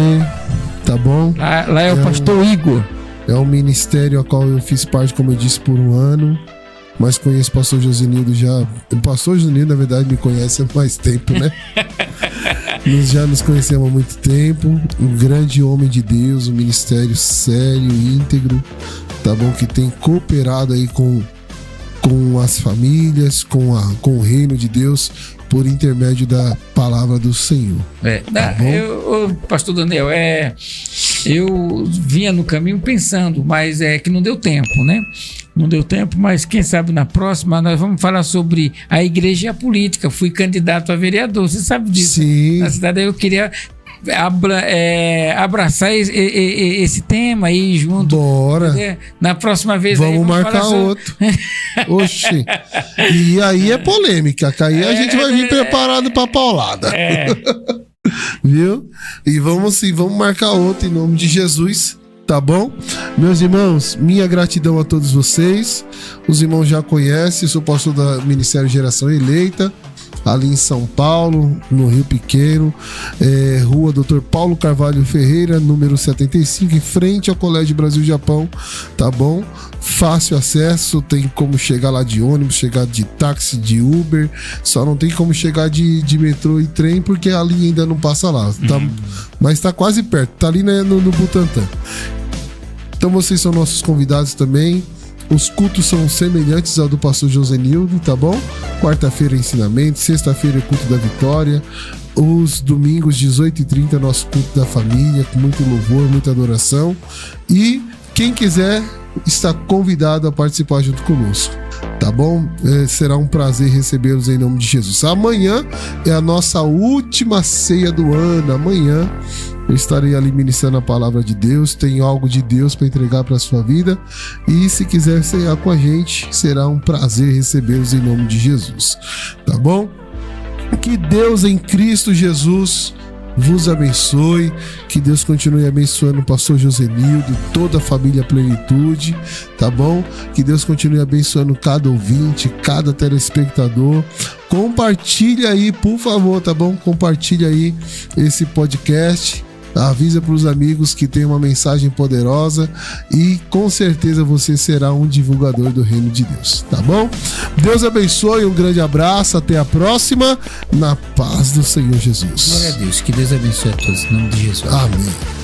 tá bom? Lá é o pastor Igor. É um ministério ao qual eu fiz parte, como eu disse, por um ano, mas conheço o pastor Josenildo já. O pastor Josenildo, na verdade, me conhece há mais tempo, né? Nós já nos conhecemos há muito tempo. Um grande homem de Deus, um ministério sério, íntegro, tá bom? Que tem cooperado aí com as famílias, com o reino de Deus, por intermédio da palavra do Senhor. Tá bom? Pastor Daniel, eu vinha no caminho pensando, mas que não deu tempo, né? Não deu tempo, mas quem sabe na próxima nós vamos falar sobre a igreja e a política. Fui candidato a vereador, você sabe disso? Sim. Na cidade eu queria abraçar esse tema aí junto. Bora. Na próxima vez vamos marcar outro. Oxi. E aí é polêmica, que aí a gente vai vir preparado pra paulada. Viu? E vamos marcar outro em nome de Jesus. Tá bom? Meus irmãos, minha gratidão a todos vocês. Os irmãos já conhecem, sou pastor da Ministério Geração Eleita, ali em São Paulo, no Rio Pequeno, Rua Dr. Paulo Carvalho Ferreira, número 75, em frente ao Colégio Brasil-Japão, tá bom? Fácil acesso, tem como chegar lá de ônibus, chegar de táxi, de Uber, só não tem como chegar de metrô e trem, porque a linha ainda não passa lá, tá? Mas tá quase perto, tá ali, né, no Butantã. Então vocês são nossos convidados também. Os cultos são semelhantes ao do pastor Josenildo, tá bom? Quarta-feira é ensinamento, sexta-feira é culto da vitória, os domingos 18h30 nosso culto da família, com muito louvor, muita adoração. E quem quiser está convidado a participar junto conosco, tá bom? Será um prazer recebê-los em nome de Jesus. Amanhã é a nossa última ceia do ano. Amanhã eu estarei ali ministrando a palavra de Deus. Tenho algo de Deus para entregar para a sua vida. E se quiser cear com a gente, será um prazer recebê-los em nome de Jesus. Tá bom? Que Deus em Cristo Jesus vos abençoe, que Deus continue abençoando o pastor Josenildo, toda a família Plenitude, tá bom? Que Deus continue abençoando cada ouvinte, cada telespectador. Compartilha aí, por favor, tá bom? Compartilha aí esse podcast. Avisa para os amigos que tem uma mensagem poderosa e com certeza você será um divulgador do reino de Deus, tá bom? Deus abençoe, um grande abraço, até a próxima, na paz do Senhor Jesus. Glória a Deus, que Deus abençoe a todos, em nome de Jesus. Amém.